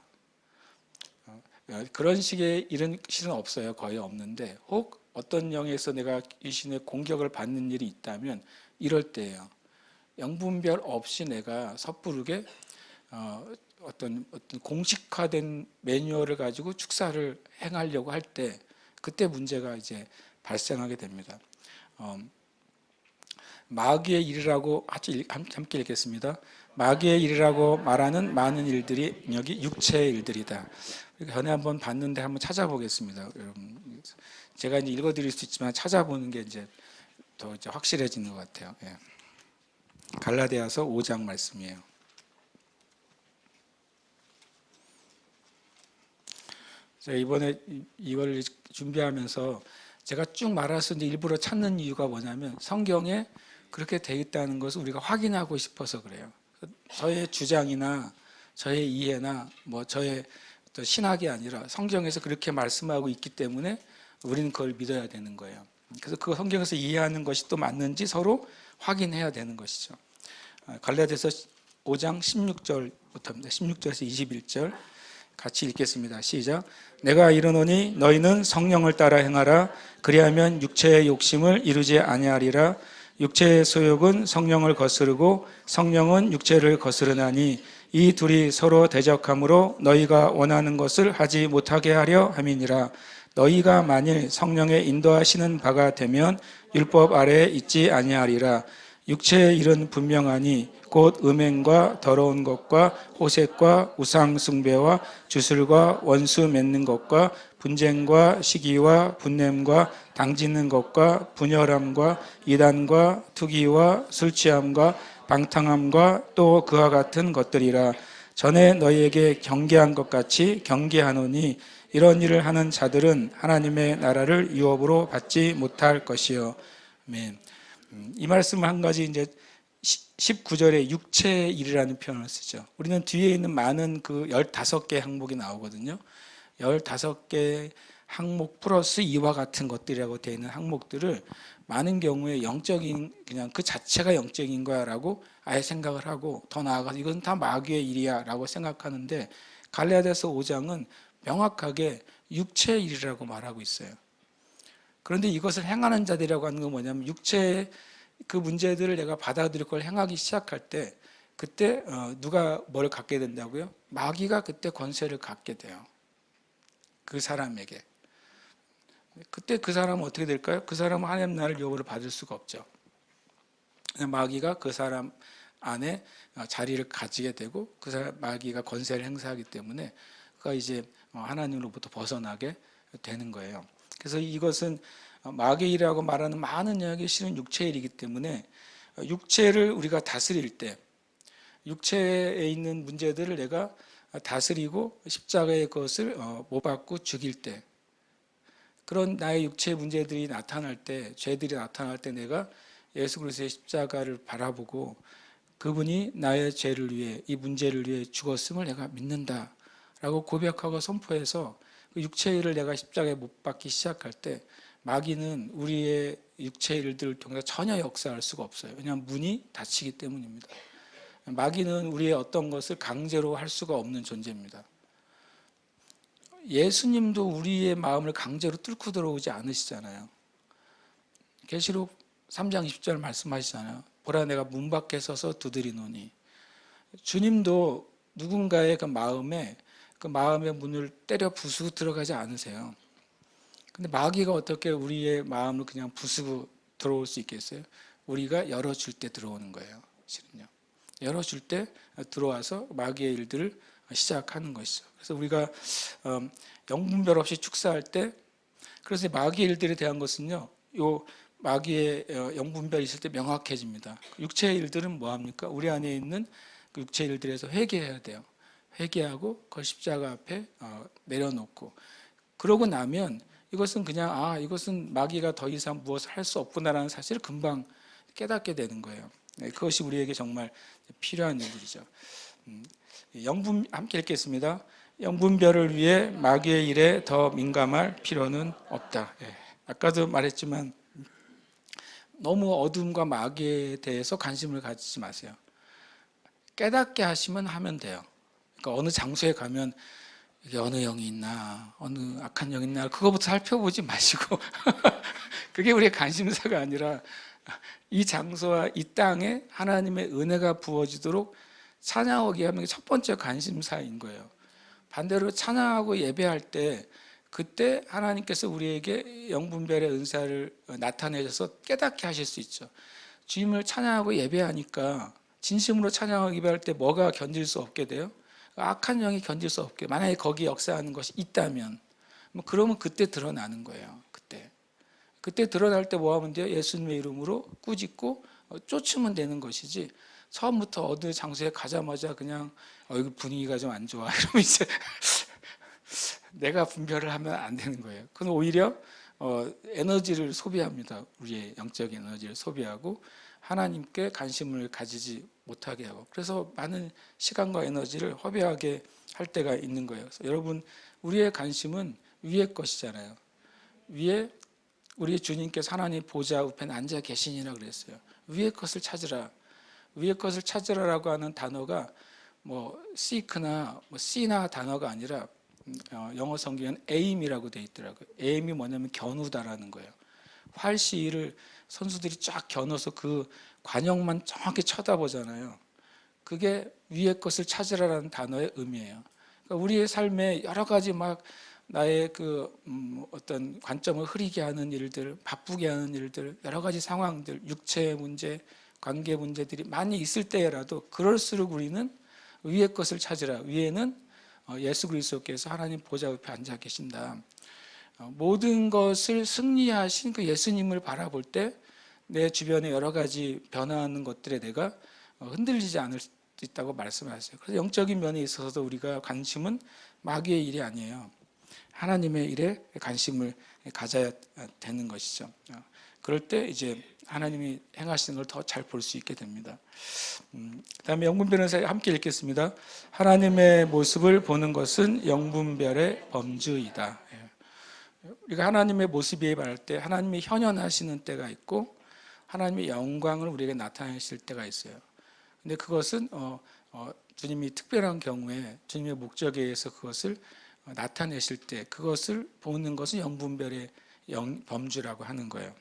Speaker 1: 그런 식의 일은 실은 없어요. 거의 없는데 혹 어떤 영에서 내가 귀신의 공격을 받는 일이 있다면 이럴 때예요. 영분별 없이 내가 섣부르게 어떤 공식화된 매뉴얼을 가지고 축사를 행하려고 할 때 그때 문제가 이제 발생하게 됩니다. 마귀의 일이라고 함께 읽겠습니다. 마귀의 일이라고 말하는 많은 일들이 여기 육체의 일들이다. 전에 한번 봤는데 한번 찾아보겠습니다. 여러분, 제가 이제 읽어드릴 수 있지만 찾아보는 게 이제 더 이제 확실해지는 것 같아요. 예. 갈라디아서 5장 말씀이에요. 제가 이번에 이걸 준비하면서 제가 쭉 말해서 이제 일부러 찾는 이유가 뭐냐면 성경에 그렇게 돼 있다는 것을 우리가 확인하고 싶어서 그래요. 저의 주장이나 저의 이해나 뭐 저의 또 신학이 아니라 성경에서 그렇게 말씀하고 있기 때문에 우리는 그걸 믿어야 되는 거예요. 그래서 그 성경에서 이해하는 것이 또 맞는지 확인해야 되는 것이죠. 갈라디아서 5장 16절부터입니다. 16절에서 21절 같이 읽겠습니다. 시작. 내가 이르노니 너희는 성령을 따라 행하라. 그리하면 육체의 욕심을 이루지 아니하리라. 육체의 소욕은 성령을 거스르고 성령은 육체를 거스르나니 이 둘이 서로 대적하므로 너희가 원하는 것을 하지 못하게 하려 함이니라. 너희가 만일 성령의 인도하시는 바가 되면 율법 아래에 있지 아니하리라. 육체의 일은 분명하니 곧 음행과 더러운 것과 호색과 우상 숭배와 주술과 원수 맺는 것과 분쟁과 시기와 분냄과 당짓는 것과 분열함과 이단과 투기와 술취함과 방탕함과 또 그와 같은 것들이라. 전에 너희에게 경계한 것 같이 경계하노니 이런 일을 하는 자들은 하나님의 나라를 유업으로 받지 못할 것이요. 아멘. 이 말씀 한 가지 이제 19절에 육체의 일이라는 표현을 쓰죠. 우리는 뒤에 있는 많은 그 15개 항목이 나오거든요. 15개 항목 플러스 이와 같은 것들이라고 되어 있는 항목들을 많은 경우에 영적인 그냥 그 자체가 영적인 거야라고 아예 생각을 하고 더 나아가서 이건 다 마귀의 일이야라고 생각하는데 갈라디아서 5장은 명확하게 육체의 일이라고 말하고 있어요. 그런데 이것을 행하는 자들이라고 하는 건 뭐냐면 육체의 그 문제들을 내가 받아들일 걸 행하기 시작할 때 그때 누가 뭘 갖게 된다고요? 마귀가 그때 권세를 갖게 돼요. 그 사람에게. 그때 그 사람은 어떻게 될까요? 그 사람은 하나님 나라를 유업으로 받을 수가 없죠. 마귀가 그 사람 안에 자리를 가지게 되고 그 사람 마귀가 권세를 행사하기 때문에 그가 이제 하나님으로부터 벗어나게 되는 거예요. 그래서 이것은 마귀의 일이라고 말하는 많은 영역이 실은 육체의 일이기 때문에 육체를 우리가 다스릴 때 육체에 있는 문제들을 내가 다스리고 십자가의 것을 못 받고 죽일 때 그런 나의 육체의 문제들이 나타날 때 죄들이 나타날 때 내가 예수 그리스도의 십자가를 바라보고 그분이 나의 죄를 위해 이 문제를 위해 죽었음을 내가 믿는다라고 고백하고 선포해서 그 육체의 일을 내가 십자가에 못 박기 시작할 때 마귀는 우리의 육체의 일들을 통해서 전혀 역사할 수가 없어요. 왜냐하면 문이 닫히기 때문입니다. 마귀는 우리의 어떤 것을 강제로 할 수가 없는 존재입니다. 예수님도 우리의 마음을 강제로 뚫고 들어오지 않으시잖아요. 계시록 3장 20절 말씀하시잖아요. 보라 내가 문 밖에 서서 두드리노니. 주님도 누군가의 그 마음의 문을 때려 부수고 들어가지 않으세요. 근데 마귀가 어떻게 우리의 마음을 그냥 부수고 들어올 수 있겠어요? 우리가 열어줄 때 들어오는 거예요. 실은요. 열어줄 때 들어와서 마귀의 일들을 시작하는 것이죠. 그래서 우리가 영분별 없이 축사할 때 그래서 마귀의 일들에 대한 것은요. 요 마귀의 영분별이 있을 때 명확해집니다. 육체의 일들은 뭐합니까? 우리 안에 있는 그 육체의 일들에서 회개해야 돼요. 회개하고 그걸 십자가 앞에 내려놓고 그러고 나면 이것은 그냥 이것은 마귀가 더 이상 무엇을 할 수 없구나라는 사실을 금방 깨닫게 되는 거예요. 그것이 우리에게 정말 필요한 일들이죠. 영분 함께 읽겠습니다. 영분별을 위해 마귀의 일에 더 민감할 필요는 없다. 아까도 말했지만 너무 어둠과 마귀에 대해서 관심을 가지지 마세요. 깨닫게 하시면 하면 돼요. 그러니까 어느 장소에 가면 이게 어느 영이 있나, 어느 악한 영이 있나, 그거부터 살펴보지 마시고 그게 우리의 관심사가 아니라 이 장소와 이 땅에 하나님의 은혜가 부어지도록 찬양하게 하는 게 첫 번째 관심사인 거예요. 반대로 찬양하고 예배할 때 그때 하나님께서 우리에게 영분별의 은사를 나타내셔서 깨닫게 하실 수 있죠. 주님을 찬양하고 예배하니까 진심으로 찬양하고 예배할 때 뭐가 견딜 수 없게 돼요? 악한 영이 견딜 수 없게, 만약에 거기 역사하는 것이 있다면 그러면 그때 드러나는 거예요. 그때 드러날 때 뭐 하면 돼요? 예수님의 이름으로 꾸짖고 쫓으면 되는 것이지, 처음부터 어느 장소에 가자마자 그냥 이거 분위기가 좀 안 좋아 이러면 이제 내가 분별을 하면 안 되는 거예요. 그건 오히려 에너지를 소비합니다. 우리의 영적인 에너지를 소비하고 하나님께 관심을 가지지 못하게 하고, 그래서 많은 시간과 에너지를 허비하게 할 때가 있는 거예요. 그래서 여러분, 우리의 관심은 위의 것이잖아요. 위에 우리 주님께서 하나님 보좌 우편에 앉아 계시니라 그랬어요. 위의 것을 찾으라. 위의 것을 찾으라라고 하는 단어가 seek나 see나 단어가 아니라 영어 성경에는 aim이라고 되어 있더라고요. aim이 뭐냐면 겨누다라는 거예요. 활시위를 선수들이 쫙 겨눠서 그 관역만 정확히 쳐다보잖아요. 그게 위의 것을 찾으라라는 단어의 의미예요. 그러니까 우리의 삶에 여러 가지 막 나의 어떤 관점을 흐리게 하는 일들, 바쁘게 하는 일들, 여러 가지 상황들, 육체의 문제, 관계 문제들이 많이 있을 때라도 그럴수록 우리는 위의 것을 찾으라. 위에는 예수 그리스도께서 하나님 보좌 옆에 앉아 계신다. 모든 것을 승리하신 그 예수님을 바라볼 때 내 주변에 여러 가지 변화하는 것들에 내가 흔들리지 않을 수 있다고 말씀하셨어요. 그래서 영적인 면에 있어서도 우리가 관심은 마귀의 일이 아니에요. 하나님의 일에 관심을 가져야 되는 것이죠. 그럴 때 이제 하나님이 행하시는 걸 더 잘 볼 수 있게 됩니다. 그다음에 영분별은 함께 읽겠습니다. 하나님의 모습을 보는 것은 영분별의 범주이다. 우리가 하나님의 모습에 말할 때 하나님이 현현하시는 때가 있고 하나님의 영광을 우리에게 나타내실 때가 있어요. 근데 그것은 주님이 특별한 경우에 주님의 목적에 의해서 그것을 나타내실 때 그것을 보는 것은 영분별의 범주라고 하는 거예요.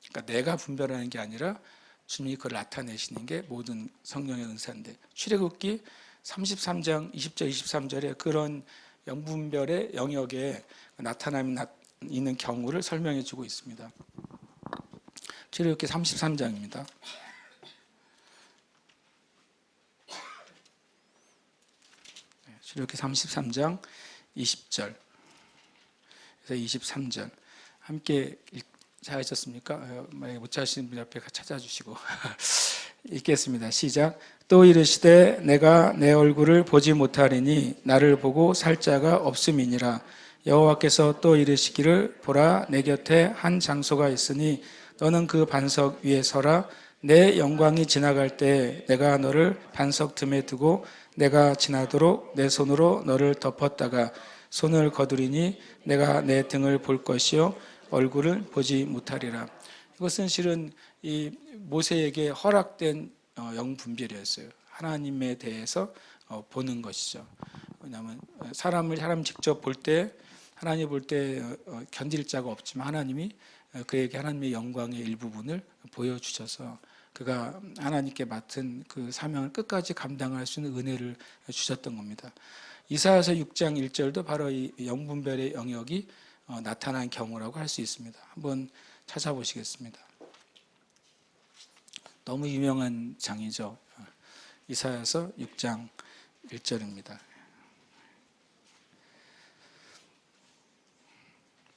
Speaker 1: 그러니까 내가 분별하는 게 아니라 주님이 그걸 나타내시는 게 모든 성령의 은사인데, 출애굽기 33장 20절 23절에 그런 영분별의 영역에 나타남이 있는 경우를 설명해 주고 있습니다. 출애굽기 33장입니다. 출애굽기 33장 20절 그래서 23절 함께 찾으셨습니까? 만약에 못 찾으시는 분 옆에 찾아주시고 읽겠습니다. 시작. 또 이르시되 내가 내 얼굴을 보지 못하리니 나를 보고 살 자가 없음이니라. 여호와께서 또 이르시기를 보라 내 곁에 한 장소가 있으니 너는 그 반석 위에 서라. 내 영광이 지나갈 때 내가 너를 반석 틈에 두고 내가 지나도록 내 손으로 너를 덮었다가 손을 거두리니 내가 내 등을 볼 것이요 얼굴을 보지 못하리라. 이것은 실은 이 모세에게 허락된 영분별이었어요. 하나님에 대해서 보는 것이죠. 왜냐하면 사람 직접 볼 때 하나님 볼 때 견딜 자가 없지만 하나님이 그에게 하나님의 영광의 일부분을 보여주셔서 그가 하나님께 맡은 그 사명을 끝까지 감당할 수 있는 은혜를 주셨던 겁니다. 이사야서 6장 1절도 바로 이 영분별의 영역이 나타난 경우라고 할 수 있습니다. 한번 찾아보시겠습니다. 너무 유명한 장이죠. 이사야서 6장 1절입니다.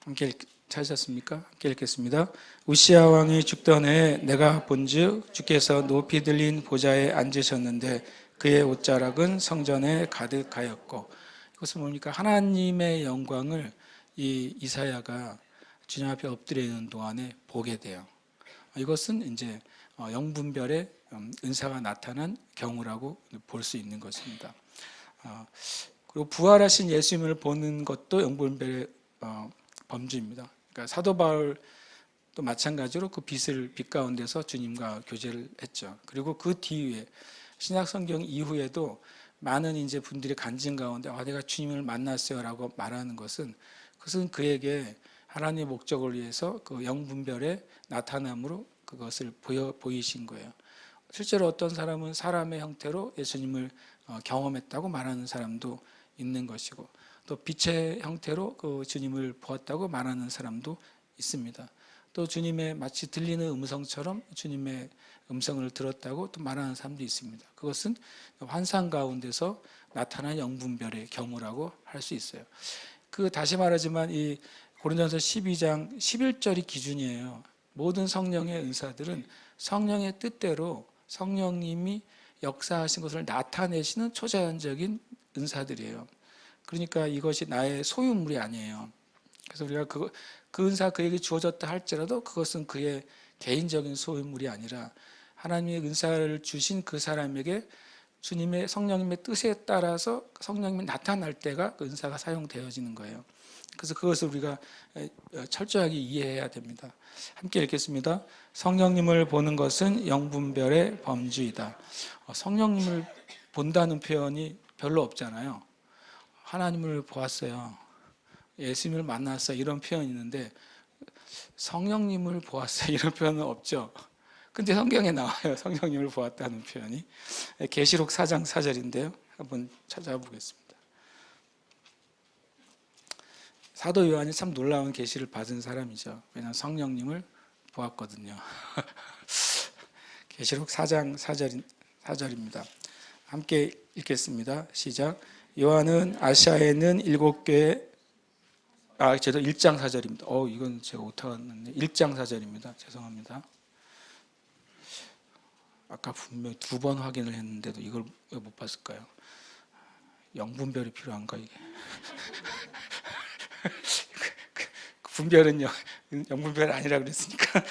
Speaker 1: 함께 찾으셨습니까? 함께 읽겠습니다. 우시야 왕이 죽던 해에 내가 본즉 주께서 높이 들린 보좌에 앉으셨는데 그의 옷자락은 성전에 가득하였고, 이것은 뭡니까? 하나님의 영광을 이 이사야가 주님 앞에 엎드려 있는 동안에 보게 돼요. 이것은 이제 영분별의 은사가 나타난 경우라고 볼 수 있는 것입니다. 그리고 부활하신 예수님을 보는 것도 영분별의 범주입니다. 그러니까 사도 바울도 마찬가지로 그 빛 가운데서 주님과 교제를 했죠. 그리고 그 뒤에 신약 성경 이후에도 많은 이제 분들이 간증 가운데 내가 주님을 만났어요라고 말하는 것은 그것은 그에게 하나님의 목적을 위해서 그 영분별의 나타남으로 그것을 보이신 거예요. 실제로 어떤 사람은 사람의 형태로 예수님을 경험했다고 말하는 사람도 있는 것이고, 또 빛의 형태로 그 주님을 보았다고 말하는 사람도 있습니다. 또 주님의 마치 들리는 음성처럼 주님의 음성을 들었다고 또 말하는 사람도 있습니다. 그것은 환상 가운데서 나타난 영분별의 경우라고 할 수 있어요. 다시 말하지만 이 고린도전서 12장 11절이 기준이에요. 모든 성령의 은사들은 성령의 뜻대로 성령님이 역사하신 것을 나타내시는 초자연적인 은사들이에요. 그러니까 이것이 나의 소유물이 아니에요. 그래서 우리가 그 은사 그에게 주어졌다 할지라도 그것은 그의 개인적인 소유물이 아니라 하나님의 은사를 주신 그 사람에게 주님의 성령님의 뜻에 따라서 성령님이 나타날 때가 그 은사가 사용되어지는 거예요. 그래서 그것을 우리가 철저하게 이해해야 됩니다. 함께 읽겠습니다. 성령님을 보는 것은 영분별의 범주이다. 성령님을 본다는 표현이 별로 없잖아요. 하나님을 보았어요. 예수님을 만났어요. 이런 표현이 있는데 성령님을 보았어요. 이런 표현은 없죠. 근데 성경에 나와요. 성령님을 보았다는 표현이. 계시록 4장 4절인데요. 한번 찾아보겠습니다. 사도 요한이 참 놀라운 계시를 받은 사람이죠. 왜냐하면 성령님을 보았거든요. 계시록 4장 4절입니다. 함께 읽겠습니다. 시작. 요한은 아시아에 있는 7교회 제가 1장 4절입니다. 이건 제가 오타가 났네. 1장 4절입니다. 죄송합니다. 아까 분명히 2번 확인을 했는데도 이걸 왜 못 봤을까요? 영분별이 필요한가 이게? 분별은요, 영분별 아니라 그랬으니까.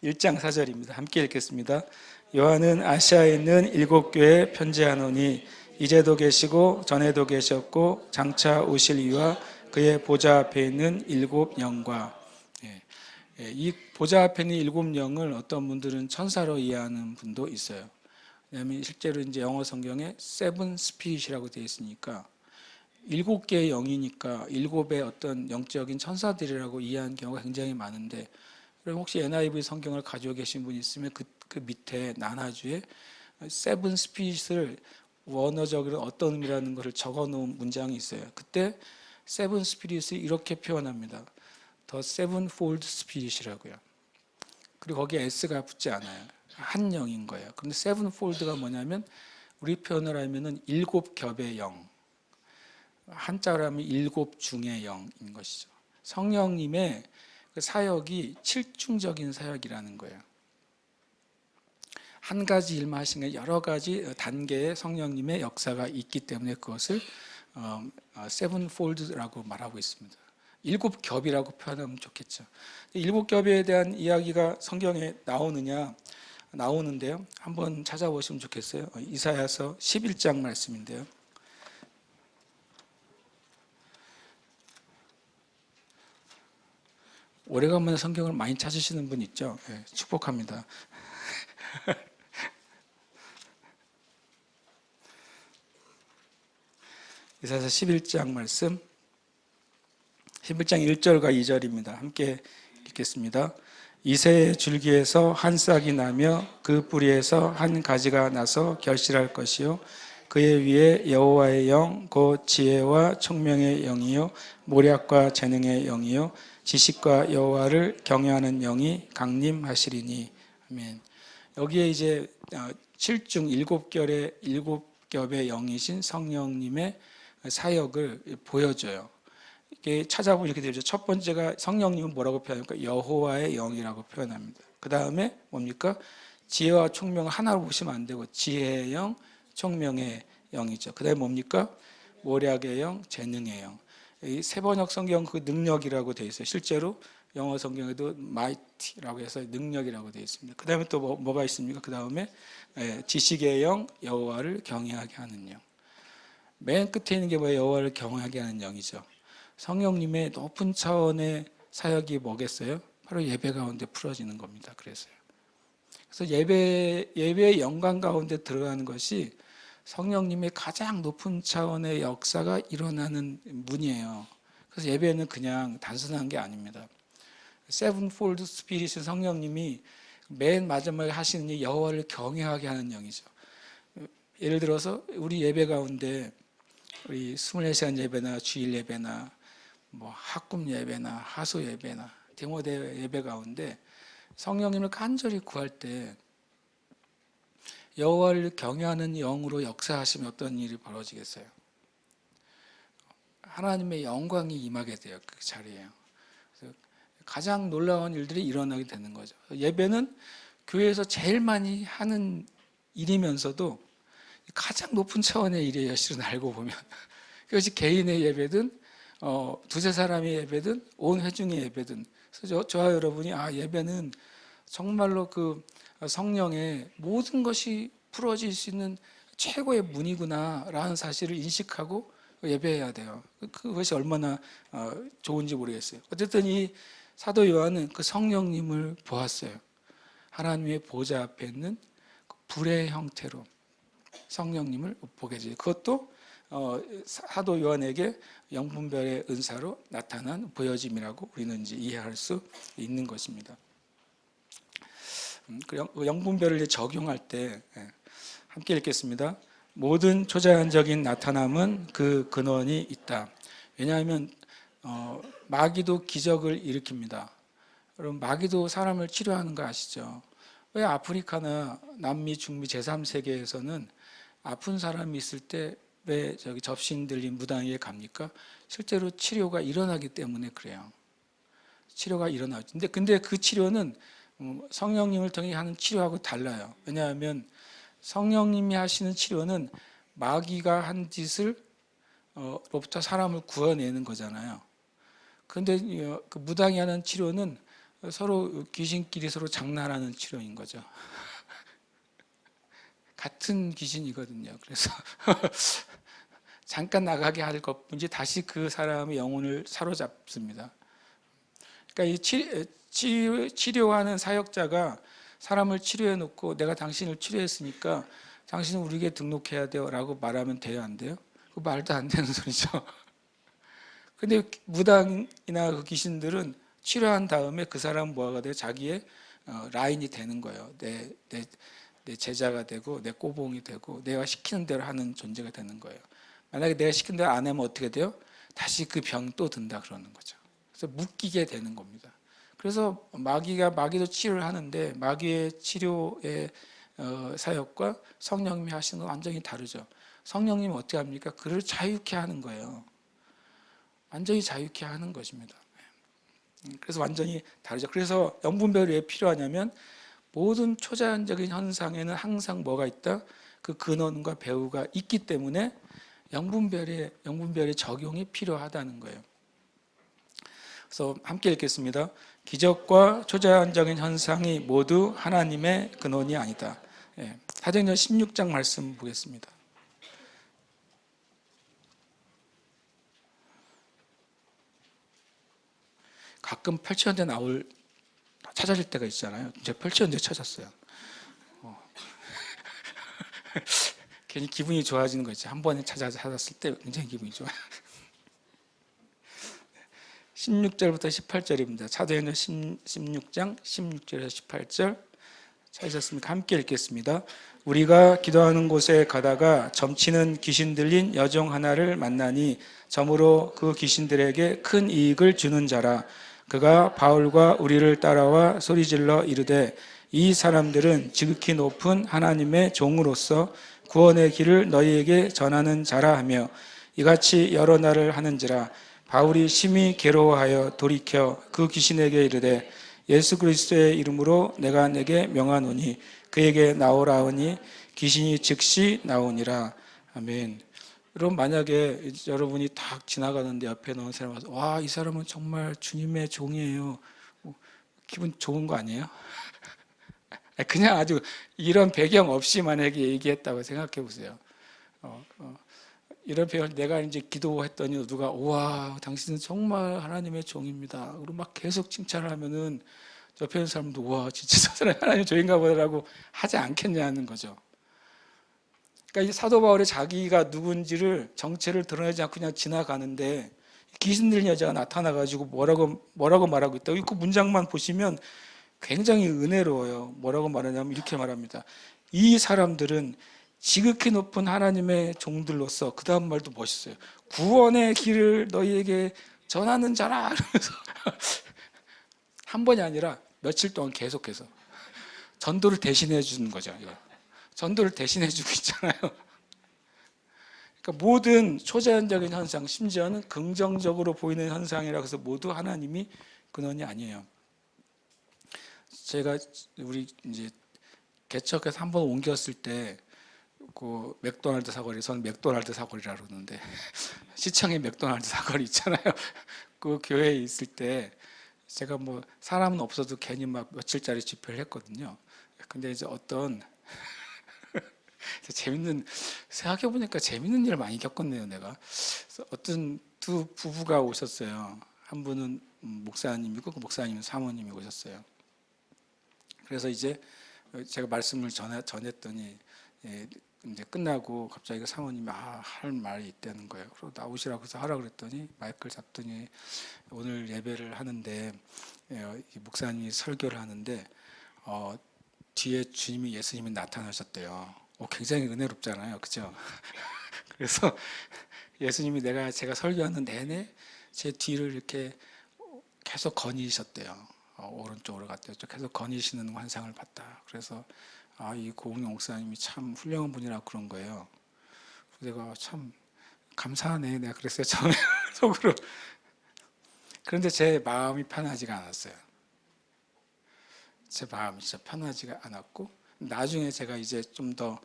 Speaker 1: 1장 4절입니다. 함께 읽겠습니다. 요한은 아시아에 있는 7교회에 편지하노니 이제도 계시고 전에도 계셨고 장차 오실 이와 그의 보좌 앞에 있는 7영과, 이 보좌 앞에 있는 7영을 어떤 분들은 천사로 이해하는 분도 있어요. 왜냐하면 실제로 이제 영어 성경에 seven spirit이라고 되어 있으니까 7개의 영이니까 7의 어떤 영적인 천사들이라고 이해하는 경우가 굉장히 많은데, 그럼 혹시 NIV 성경을 가지고 계신 분이 있으면 그 밑에 나나주에 seven spirit을 원어적으로 어떤 의미라는 것을 적어 놓은 문장이 있어요. 그때 seven spirit을 이렇게 표현합니다. The sevenfold spirit이라고요. 그리고 거기에 S가 붙지 않아요. 한 영인 거예요. 그런데 sevenfold가 뭐냐면 우리 표현을 하면은 7겹의 영, 한자로 하면 7중의 영인 것이죠. 성령님의 그 사역이 7중적인 사역이라는 거예요. 한 가지 일만 하신 게 여러 가지 단계의 성령님의 역사가 있기 때문에 그것을 sevenfold라고 말하고 있습니다. 7겹이라고 표현하면 좋겠죠. 7겹에 대한 이야기가 성경에 나오는데요. 한번 찾아보시면 좋겠어요. 이사야서 11장 말씀인데요. 오래간만에 성경을 많이 찾으시는 분 있죠? 네, 축복합니다. 이사야서 11장 말씀, 11장 1절과 2절입니다. 함께 읽겠습니다. 이새의 줄기에서 한 싹이 나며 그 뿌리에서 한 가지가 나서 결실할 것이요 그의 위에 여호와의 영 곧 지혜와 총명의 영이요 모략과 재능의 영이요 지식과 여호와를 경외하는 영이 강림하시리니. 아멘. 여기에 이제 7중 7겹의 영이신 성령님의 사역을 보여줘요. 이게 찾아보면 이렇게 되죠. 첫 번째가 성령님은 뭐라고 표현합니까? 여호와의 영이라고 표현합니다. 그 다음에 뭡니까? 지혜와 총명을 하나로 보시면 안 되고 지혜의 영, 총명의 영이죠. 그 다음에 뭡니까? 모략의 영, 재능의 영. 이 세번역 성경 그 능력이라고 되어 있어요. 실제로 영어 성경에도 might라고 해서 능력이라고 되어 있습니다. 그 다음에 또 뭐가 있습니까? 그 다음에 지식의 영, 여호와를 경외하게 하는 영. 맨 끝에 있는 게 뭐예요? 여호와를 경외하게 하는 영이죠. 성령님의 높은 차원의 사역이 뭐겠어요? 바로 예배 가운데 풀어지는 겁니다. 그래서 예배의 영광 가운데 들어가는 것이 성령님의 가장 높은 차원의 역사가 일어나는 문이에요. 그래서 예배는 그냥 단순한 게 아닙니다. 세븐폴드 스피릿은 성령님이 맨 마지막에 하시는 이 여호와를 경외하게 하는 영이죠. 예를 들어서 우리 예배 가운데 우리 24시간 예배나 주일 예배나 뭐 학금 예배나 하소 예배나 디모데 예배 가운데 성령님을 간절히 구할 때 여호와를 경외하는 영으로 역사하시면 어떤 일이 벌어지겠어요? 하나님의 영광이 임하게 돼요. 그 자리에. 그래서 가장 놀라운 일들이 일어나게 되는 거죠. 예배는 교회에서 제일 많이 하는 일이면서도 가장 높은 차원의 일이에요. 실은 알고 보면. 그것이 개인의 예배든 두세 사람의 예배든 온 회중의 예배든. 그래서 저와 여러분이 예배는 정말로 그 성령의 모든 것이 풀어질 수 있는 최고의 문이구나라는 사실을 인식하고 예배해야 돼요. 그것이 얼마나 좋은지 모르겠어요. 어쨌든 이 사도 요한은 그 성령님을 보았어요. 하나님의 보좌 앞에 있는 불의 형태로 성령님을 보게 되죠. 그것도 사도 요한에게 영분별의 은사로 나타난 보여짐이라고 우리는 이제 이해할 수 있는 것입니다. 영분별을 적용할 때 함께 읽겠습니다. 모든 초자연적인 나타남은 그 근원이 있다. 왜냐하면 마귀도 기적을 일으킵니다. 여러분 마귀도 사람을 치료하는 거 아시죠? 왜 아프리카나 남미, 중미 제3세계에서는 아픈 사람이 있을 때 왜 저기 접신 들린 무당에게 갑니까? 실제로 치료가 일어나기 때문에 그래요. 치료가 일어나죠. 근데 그 치료는 성령님을 통해 하는 치료하고 달라요. 왜냐하면 성령님이 하시는 치료는 마귀가 한 짓을 로부터 사람을 구원내는 거잖아요. 그런데 그 무당이 하는 치료는 서로 귀신끼리 서로 장난하는 치료인 거죠. 같은 귀신이거든요. 그래서 잠깐 나가게 할 것뿐이지 다시 그 사람의 영혼을 사로잡습니다. 그러니까 이 치료하는 사역자가 사람을 치료해 놓고 내가 당신을 치료했으니까 당신은 우리에게 등록해야 돼요 라고 말하면 돼요, 안 돼요? 그 말도 안 되는 소리죠. 근데 무당이나 그 귀신들은 치료한 다음에 그 사람 뭐가 돼요? 자기의 라인이 되는 거예요. 내 제자가 되고 내 꼬봉이 되고 내가 시키는 대로 하는 존재가 되는 거예요. 만약에 내가 시킨 대로 안 하면 어떻게 돼요? 다시 그 병 또 든다 그러는 거죠. 그래서 묶이게 되는 겁니다. 그래서 마귀도 치료를 하는데 마귀의 치료의 사역과 성령님이 하시는 건 완전히 다르죠. 성령님은 어떻게 합니까? 그를 자유케 하는 거예요. 완전히 자유케 하는 것입니다. 그래서 완전히 다르죠. 그래서 영분별이 왜 필요하냐면 모든 초자연적인 현상에는 항상 뭐가 있다? 그 근원과 배후가 있기 때문에 영분별의 적용이 필요하다는 거예요. 그래서 함께 읽겠습니다. 기적과 초자연적인 현상이 모두 하나님의 근원이 아니다. 사도행전 16장 말씀 보겠습니다. 가끔 펼쳐연대 찾아질 때가 있잖아요. 이제 펼쳐연대 찾았어요. 괜히 기분이 좋아지는 거 있죠. 한 번에 찾았을 때 굉장히 기분이 좋아요. 16절부터 18절입니다. 사도행전 16장 16절에서 18절 찾으셨습니까? 함께 읽겠습니다. 우리가 기도하는 곳에 가다가 점치는 귀신 들린 여종 하나를 만나니 점으로 그 귀신들에게 큰 이익을 주는 자라. 그가 바울과 우리를 따라와 소리질러 이르되 이 사람들은 지극히 높은 하나님의 종으로서 구원의 길을 너희에게 전하는 자라 하며 이같이 여러 날을 하는지라. 바울이 심히 괴로워하여 돌이켜 그 귀신에게 이르되 예수 그리스도의 이름으로 내가 내게 명하노니 그에게 나오라 하니 귀신이 즉시 나오니라. 아멘. 여러분 만약에 여러분이 딱 지나가는데 옆에 놓은 사람이 와서 와, 이 사람은 정말 주님의 종이에요. 기분 좋은 거 아니에요? 그냥 아주 이런 배경 없이 만약에 얘기했다고 생각해 보세요. 이런 표현 내가 이제 기도했더니 누가 와, 당신은 정말 하나님의 종입니다. 그리고 막 계속 칭찬을 하면은 옆에 있는 사람도 와, 진짜 저 사람 하나님의 종인가 보다라고 하지 않겠냐는 거죠. 그러니까 이 사도 바울이 자기가 누군지를 정체를 드러내지 않고 그냥 지나가는데 귀신 들린 여자가 나타나가지고 뭐라고 말하고 있다고 그 문장만 보시면 굉장히 은혜로워요. 뭐라고 말하냐면 이렇게 말합니다. 이 사람들은 지극히 높은 하나님의 종들로서, 그 다음 말도 멋있어요. 구원의 길을 너희에게 전하는 자라. 그러면서 한 번이 아니라 며칠 동안 계속해서 전도를 대신해 주는 거죠. 전도를 대신해 주고 있잖아요. 그러니까 모든 초자연적인 현상, 심지어는 긍정적으로 보이는 현상이라고 해서 모두 하나님이 근원이 아니에요. 제가 우리 이제 개척해서 한번 옮겼을 때 그 맥도날드 사거리, 저는 맥도날드 사거리라 그러는데 시청에 맥도날드 사거리 있잖아요. 그 교회에 있을 때 제가 뭐 사람은 없어도 괜히 막 며칠짜리 집회를 했거든요. 근데 이제 어떤 재밌는, 생각해보니까 재밌는 일을 많이 겪었네요, 내가. 그래서 어떤 두 부부가 오셨어요. 한 분은 목사님이고 그 목사님은 사모님이 오셨어요. 그래서 이제 제가 말씀을 전했더니 이제 끝나고 갑자기 그 사모님이 할 말이 있다는 거예요. 그리고 나오시라고 해서 하라 그랬더니 마이크를 잡더니 오늘 예배를 하는데 목사님이 설교를 하는데 뒤에 주님이 예수님이 나타나셨대요. 굉장히 은혜롭잖아요, 그죠? 그래서 예수님이 제가 설교하는 내내 제 뒤를 이렇게 계속 거니셨대요. 오른쪽으로 갔대요. 계속 거니시는 환상을 봤다. 그래서 이 고은영 목사님이 참 훌륭한 분이라고 그런 거예요. 그래서 내가 참 감사하네, 내가 그랬어요, 처음에 속으로. 그런데 제 마음이 편하지가 않았어요. 제 마음이 진짜 편하지가 않았고, 나중에 제가 이제 좀 더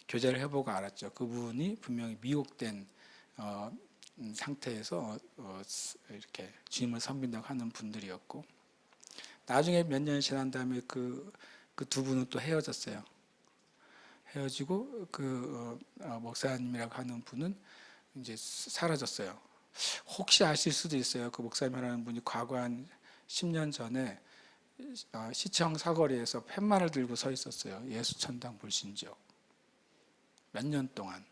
Speaker 1: 교제를 해보고 알았죠. 그분이 분명히 미혹된 상태에서 이렇게 주님을 섬긴다고 하는 분들이었고, 나중에 몇 년이 지난 다음에 그 두 분은 또 헤어졌어요. 헤어지고 목사님이라고 하는 분은 이제 사라졌어요. 혹시 아실 수도 있어요. 그 목사님이라는 분이 과거 한 10년 전에 시청 사거리에서 팻말을 들고 서 있었어요. 예수천당 불신지역. 몇 년 동안.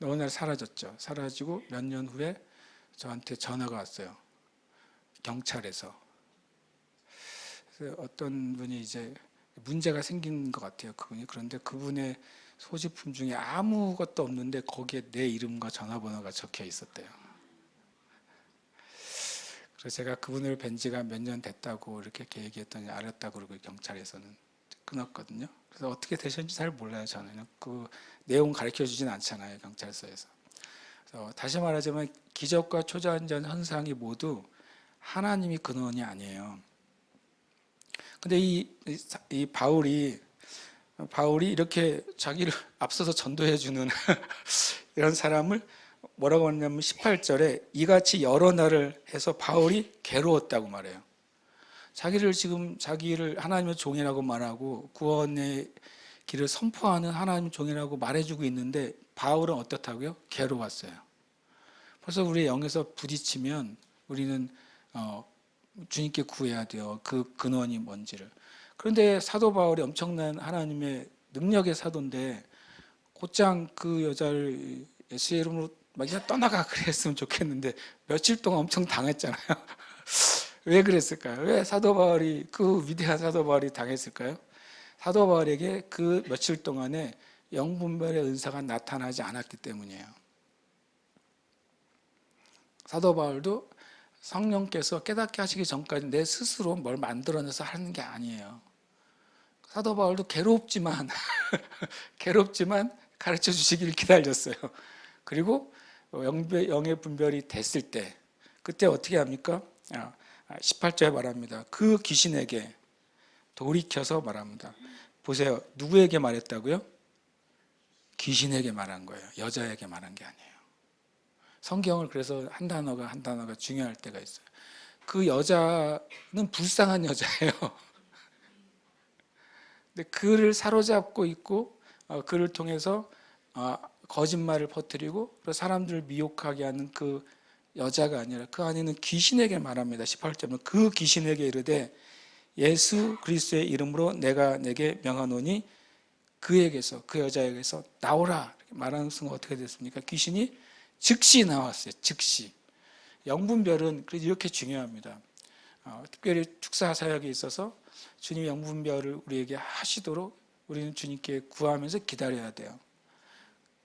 Speaker 1: 어느 날 사라졌죠. 사라지고 몇 년 후에 저한테 전화가 왔어요. 경찰에서. 그래서 어떤 분이 이제 문제가 생긴 것 같아요, 그분이. 그런데 그분의 소지품 중에 아무것도 없는데 거기에 내 이름과 전화번호가 적혀 있었대요. 그래서 제가 그분을 뵌 지가 몇 년 됐다고 이렇게 얘기했더니 알았다고 그러고 경찰에서는 끊었거든요. 그래서 어떻게 되셨는지 잘 몰라요, 저는. 그 내용 가르쳐 주진 않잖아요, 경찰서에서. 그래서 다시 말하자면 기적과 초자연적 현상이 모두 하나님이 근원이 아니에요. 근데 이 바울이 이렇게 자기를 앞서서 전도해 주는 이런 사람을 뭐라고 하냐면 18절에 이같이 여러 날을 해서 바울이 괴로웠다고 말해요. 자기를 하나님의 종이라고 말하고 구원의 길을 선포하는 하나님의 종이라고 말해주고 있는데 바울은 어떻다고요? 괴로웠어요. 벌써 우리의 영에서 부딪히면 우리는 주님께 구해야 돼요. 그 근원이 뭔지를. 그런데 사도 바울이 엄청난 하나님의 능력의 사도인데 곧장 그 여자를 예수의 이름으로 막 그냥 떠나가 그랬으면 좋겠는데 며칠 동안 엄청 당했잖아요. 왜 그랬을까요? 왜 사도 바울이, 그 위대한 사도 바울이 당했을까요? 사도 바울에게 그 며칠 동안에 영분별의 은사가 나타나지 않았기 때문이에요. 사도 바울도 성령께서 깨닫게 하시기 전까지 내 스스로 뭘 만들어내서 하는 게 아니에요. 사도 바울도 괴롭지만 가르쳐 주시기를 기다렸어요. 그리고 영의 분별이 됐을 때 그때 어떻게 합니까? 18절에 말합니다. 그 귀신에게 돌이켜서 말합니다. 보세요. 누구에게 말했다고요? 귀신에게 말한 거예요. 여자에게 말한 게 아니에요. 성경을 그래서 한 단어가 중요할 때가 있어요. 그 여자는 불쌍한 여자예요. 근데 그를 사로잡고 있고 그를 통해서 거짓말을 퍼뜨리고 사람들을 미혹하게 하는 그 여자가 아니라 그 안에는 귀신에게 말합니다. 18절은 그 귀신에게 이르되 예수 그리스도의 이름으로 내가 내게 명하노니 그에게서, 그 여자에게서 나오라 이렇게 말하는 순간 어떻게 됐습니까? 귀신이 즉시 나왔어요. 즉시. 영분별은 그래서 이렇게 중요합니다. 특별히 축사 사역에 있어서 주님의 영분별을 우리에게 하시도록 우리는 주님께 구하면서 기다려야 돼요.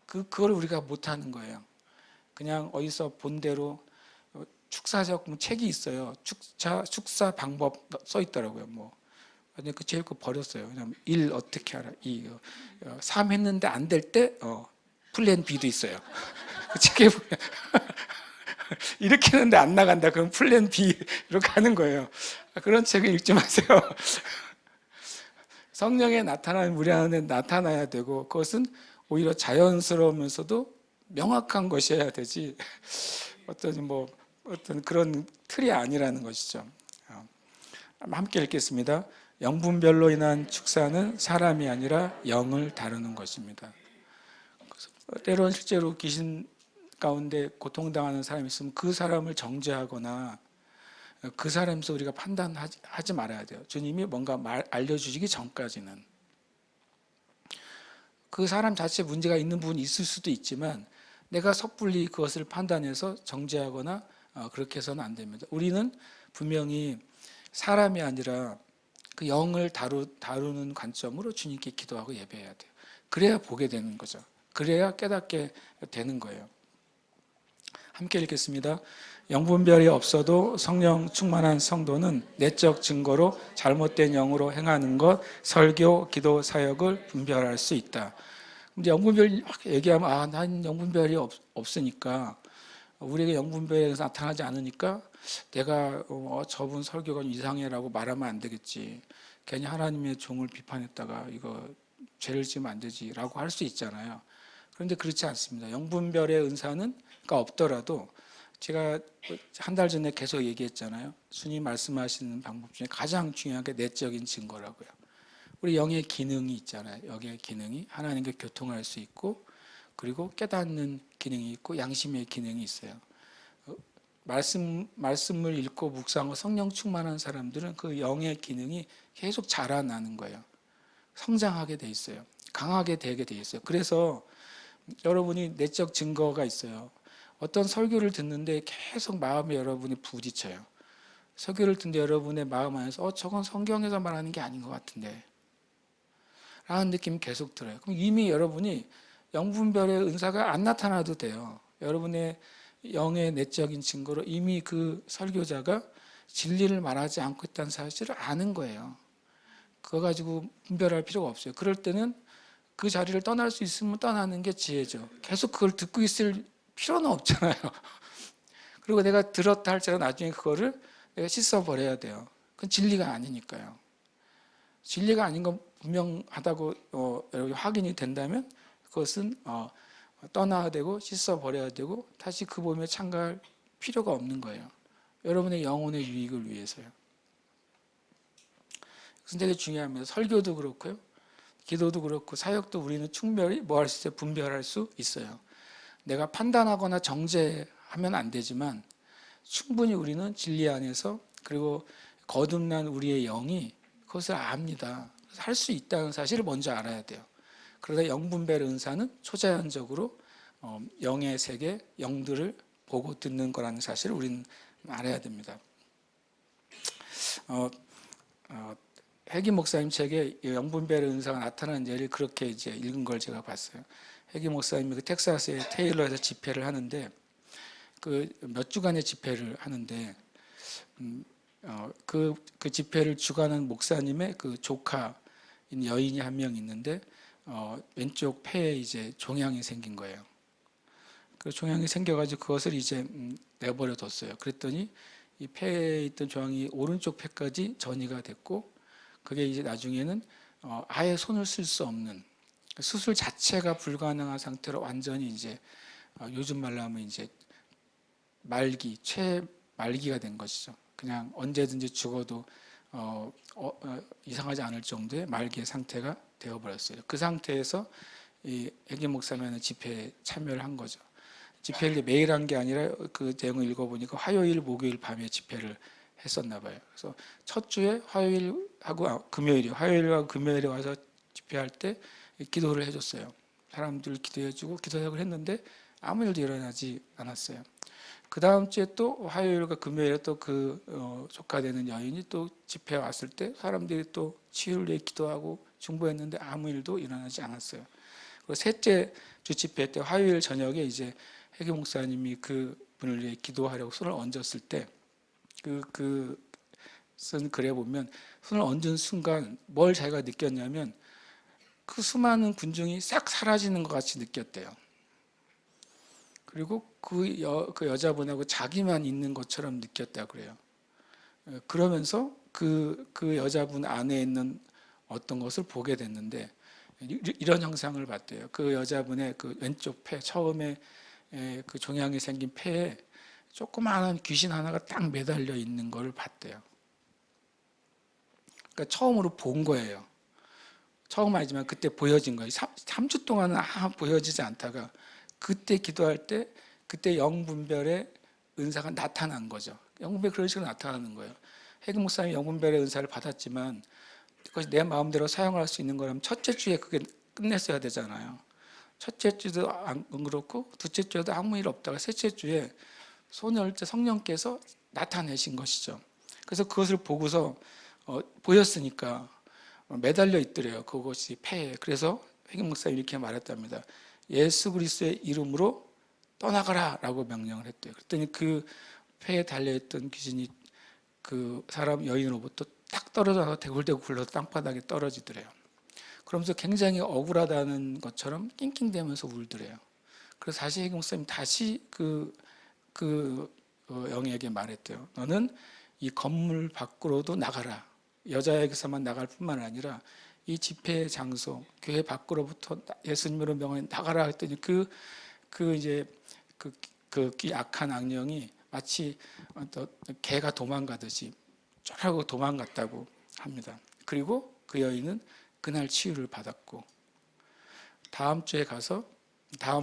Speaker 1: 그걸 우리가 못하는 거예요. 그냥 어디서 본 대로 축사적 책이 있어요. 축사 방법 써 있더라고요. 근데 그 책 읽고 버렸어요. 그냥 1 어떻게 하라, 3 했는데 안 될 때 플랜 B도 있어요. 그 책에 보면 이렇게 했는데 안 나간다. 그럼 플랜 B로 가는 거예요. 그런 책을 읽지 마세요. 성령의 나타나는 우리 안에 나타나야 되고, 그것은 오히려 자연스러우면서도 명확한 것이어야 되지 어떤 그런 틀이 아니라는 것이죠. 함께 읽겠습니다. 영분별로 인한 축사는 사람이 아니라 영을 다루는 것입니다. 때로는 실제로 귀신 가운데 고통당하는 사람이 있으면 그 사람을 정죄하거나 그 사람에서 우리가 판단하지 말아야 돼요. 주님이 뭔가 알려주시기 전까지는. 그 사람 자체에 문제가 있는 부분이 있을 수도 있지만 내가 섣불리 그것을 판단해서 정죄하거나 그렇게 해서는 안 됩니다. 우리는 분명히 사람이 아니라 그 영을 다루는 관점으로 주님께 기도하고 예배해야 돼요. 그래야 보게 되는 거죠. 그래야 깨닫게 되는 거예요. 함께 읽겠습니다. 영분별이 없어도 성령 충만한 성도는 내적 증거로 잘못된 영으로 행하는 것, 설교, 기도, 사역을 분별할 수 있다. 근데 영분별 얘기하면 난 영분별이 없으니까, 우리에게 영분별이 나타나지 않으니까 내가 저분 설교가 이상해라고 말하면 안 되겠지. 괜히 하나님의 종을 비판했다가 이거 죄를 지으면 안 되지라고 할 수 있잖아요. 그런데 그렇지 않습니다. 영분별의 은사는 없더라도 제가 한 달 전에 계속 얘기했잖아요. 주님 말씀하시는 방법 중에 가장 중요한 게 내적인 증거라고요. 우리 영의 기능이 있잖아요. 영의 기능이 하나님과 교통할 수 있고, 그리고 깨닫는 기능이 있고, 양심의 기능이 있어요. 말씀을 읽고 묵상하고 성령 충만한 사람들은 그 영의 기능이 계속 자라나는 거예요. 성장하게 돼 있어요. 강하게 되게 돼 있어요. 그래서 여러분이 내적 증거가 있어요. 어떤 설교를 듣는데 계속 마음에 여러분이 부딪혀요. 설교를 듣는데 여러분의 마음 안에서 저건 성경에서 말하는 게 아닌 것 같은데 라는 느낌이 계속 들어요. 그럼 이미 여러분이 영분별의 은사가 안 나타나도 돼요. 여러분의 영의 내적인 증거로 이미 그 설교자가 진리를 말하지 않고 있다는 사실을 아는 거예요. 그거 가지고 분별할 필요가 없어요. 그럴 때는 그 자리를 떠날 수 있으면 떠나는 게 지혜죠. 계속 그걸 듣고 있을 필요는 없잖아요. 그리고 내가 들었다 할지라도 나중에 그거를 내가 씻어버려야 돼요. 그건 진리가 아니니까요. 진리가 아닌 건 분명하다고 확인이 된다면 그것은 떠나야 되고 씻어버려야 되고 다시 그 몸에 참가할 필요가 없는 거예요. 여러분의 영혼의 유익을 위해서요. 그것은 되게 중요합니다. 설교도 그렇고요. 기도도 그렇고 사역도 우리는 충분히 할 수 있어요? 분별할 수 있어요. 내가 판단하거나 정죄하면 안 되지만 충분히 우리는 진리 안에서, 그리고 거듭난 우리의 영이 그것을 압니다. 할 수 있다는 사실을 먼저 알아야 돼요. 그러다 영분별 은사는 초자연적으로 영의 세계, 영들을 보고 듣는 거라는 사실을 우리는 알아야 됩니다. 해기 목사님 책에 영분별 은사가 나타나는 예를 그렇게 이제 읽은 걸 제가 봤어요. 해기 목사님이 그 텍사스의 테일러에서 집회를 하는데 그 몇 주간의 집회를 하는데 그 집회를 주관하는 목사님의 그 조카인 여인이 한 명 있는데 왼쪽 폐에 이제 종양이 생긴 거예요. 그 종양이 생겨가지고 그것을 이제 내버려 뒀어요. 그랬더니 이 폐에 있던 종양이 오른쪽 폐까지 전이가 됐고, 그게 이제 나중에는 아예 손을 쓸 수 없는, 수술 자체가 불가능한 상태로 완전히 이제 요즘 말로 하면 이제 최말기가 된 것이죠. 그냥 언제든지 죽어도 이상하지 않을 정도의 말기의 상태가 되어버렸어요. 그 상태에서 이 해기 목사님은 집회에 참여를 한 거죠. 집회를 매일 한 게 아니라 그 내용을 읽어보니까 화요일, 목요일 밤에 집회를 했었나 봐요. 그래서 첫 주에 화요일과 금요일에 와서 집회할 때 기도를 해줬어요. 사람들 기도해주고 기도를 했는데 아무 일도 일어나지 않았어요. 그 다음 주에 또 화요일과 금요일에 또 그 조카 되는 여인이 또 집회에 왔을 때 사람들이 또 치유를 위해 기도하고 중보했는데 아무 일도 일어나지 않았어요. 그리고 셋째 주 집회 때 화요일 저녁에 이제 회계 목사님이 그 분을 위해 기도하려고 손을 얹었을 때 쓴 글에 보면 손을 얹은 순간 뭘 자기가 느꼈냐면 그 수많은 군중이 싹 사라지는 것 같이 느꼈대요. 그리고 그 여자분하고 자기만 있는 것처럼 느꼈다 그래요. 그러면서 그 여자분 안에 있는 어떤 것을 보게 됐는데 이런 형상을 봤대요. 그 여자분의 그 왼쪽 폐, 처음에 그 종양이 생긴 폐에 조그마한 귀신 하나가 딱 매달려 있는 걸 봤대요. 그러니까 처음으로 본 거예요. 처음 아니지만 그때 보여진 거예요. 3주 동안은 보여지지 않다가 그때 기도할 때 그때 영분별의 은사가 나타난 거죠. 영분별 그런 식으로 나타나는 거예요. 해금 목사님이 영분별의 은사를 받았지만 그것이 내 마음대로 사용할 수 있는 거라면 첫째 주에 그게 끝냈어야 되잖아요. 첫째 주도 안 그렇고 둘째 주에도 아무 일 없다가 셋째 주에 소녀일째 성령께서 나타내신 것이죠. 그래서 그것을 보고서 보였으니까 매달려 있더래요. 그것이 폐에. 그래서 회경 목사님이 이렇게 말했답니다. 예수 그리스도의 이름으로 떠나가라 라고 명령을 했대요. 그랬더니 그 폐에 달려있던 귀신이 그 사람 여인으로부터 딱 떨어져서 대굴대굴 굴러서 땅바닥에 떨어지더래요. 그러면서 굉장히 억울하다는 것처럼 낑낑대면서 울더래요. 그래서 다시 회경 목사님이 다시 영에게 말했대요. 너는 이 건물 밖으로도 나가라. 여자에게서만 나갈 뿐만 아니라 이 집회 장소, 교회 밖으로부터 예수님으로 명하여 나가라 했더니 그 악한 악령이 마치 개가 도망가듯이 쫄하고 도망갔다고 합니다. 그리고 그 여인은 그날 치유를 받았고 다음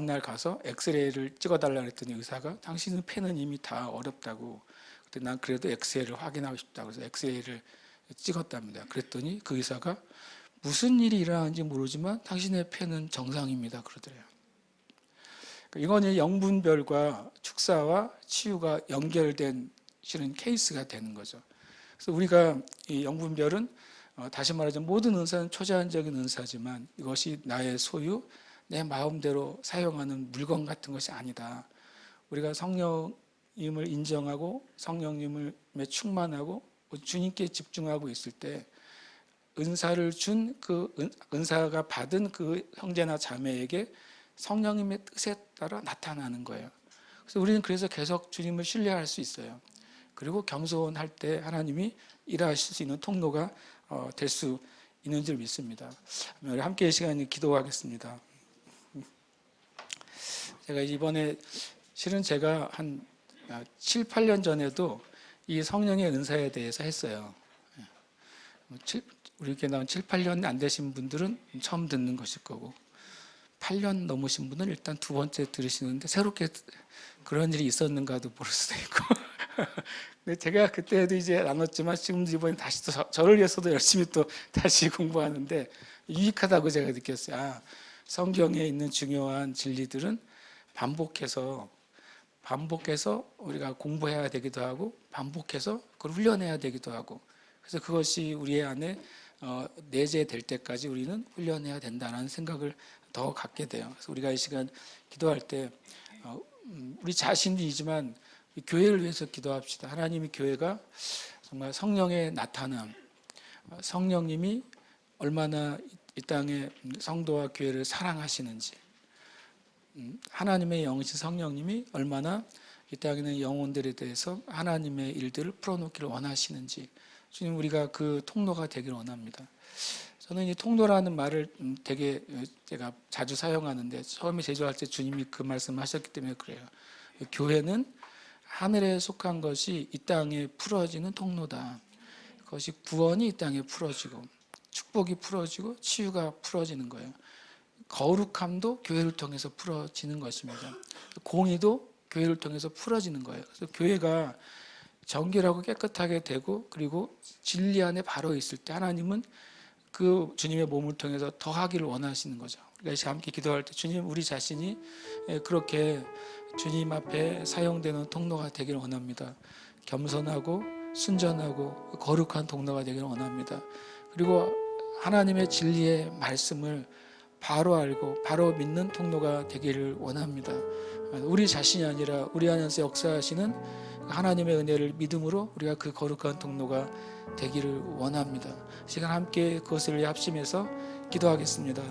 Speaker 1: 날 가서 엑스레이를 찍어달라고 했더니 의사가 당신의 폐는 이미 다 어렵다고. 근데 난 그래도 엑스레이를 확인하고 싶다고 해서 엑스레이를 찍었답니다. 그랬더니 그 의사가 무슨 일이 일어나는지 모르지만 당신의 폐는 정상입니다 그러더래요. 이거는 영분별과 축사와 치유가 연결된 실은 케이스가 되는 거죠. 그래서 우리가 이 영분별은 다시 말하자면 모든 은사는 초제한적인 은사지만 이것이 나의 소유, 내 마음대로 사용하는 물건 같은 것이 아니다. 우리가 성령님을 인정하고 성령님을 충만하고 주님께 집중하고 있을 때 은사를 준 그 은사가 받은 그 형제나 자매에게 성령님의 뜻에 따라 나타나는 거예요. 그래서 우리는 그래서 계속 주님을 신뢰할 수 있어요. 그리고 겸손할 때 하나님이 일하실 수 있는 통로가 될 수 있는 줄 믿습니다. 우리 함께 이 시간에 기도하겠습니다. 제가 이번에 실은 제가 한 7, 8년 전에도 이 성령의 은사에 대해서 했어요. 우리 교회 나온 7, 8년 안 되신 분들은 처음 듣는 것일 거고 8년 넘으신 분은 일단 두 번째 들으시는데 새롭게 그런 일이 있었는가도 모를 수도 있고 근데 제가 그때도 이제 나눴지만 지금도 이번에 다시 또 저를 위해서도 열심히 또 다시 공부하는데 유익하다고 제가 느꼈어요. 성경에 있는 중요한 진리들은 반복해서 우리가 공부해야 되기도 하고 반복해서 그걸 훈련해야 되기도 하고 그래서 그것이 우리 안에 내재될 때까지 우리는 훈련해야 된다는 생각을 더 갖게 돼요. 그래서 우리가 이 시간 기도할 때 우리 자신이지만 교회를 위해서 기도합시다. 하나님의 교회가 정말 성령의 나타남, 성령님이 얼마나 이 땅의 성도와 교회를 사랑하시는지, 하나님의 영이신 성령님이 얼마나 이 땅에 있는 영혼들에 대해서 하나님의 일들을 풀어놓기를 원하시는지 주님 우리가 그 통로가 되기를 원합니다. 저는 이 통로라는 말을 되게 제가 자주 사용하는데 처음에 제조할 때 주님이 그 말씀하셨기 때문에 그래요. 교회는 하늘에 속한 것이 이 땅에 풀어지는 통로다. 그것이 구원이 이 땅에 풀어지고 축복이 풀어지고 치유가 풀어지는 거예요. 거룩함도 교회를 통해서 풀어지는 것입니다. 공의도 교회를 통해서 풀어지는 거예요. 그래서 교회가 정결하고 깨끗하게 되고 그리고 진리 안에 바로 있을 때 하나님은 그 주님의 몸을 통해서 더 하기를 원하시는 거죠. 우리가 함께 기도할 때 주님, 우리 자신이 그렇게 주님 앞에 사용되는 통로가 되기를 원합니다. 겸손하고 순전하고 거룩한 통로가 되기를 원합니다. 그리고 하나님의 진리의 말씀을 바로 알고 바로 믿는 통로가 되기를 원합니다. 우리 자신이 아니라 우리 안에서 역사하시는 하나님의 은혜를 믿음으로 우리가 그 거룩한 통로가 되기를 원합니다. 시간 함께 그것을 위해 합심해서 기도하겠습니다.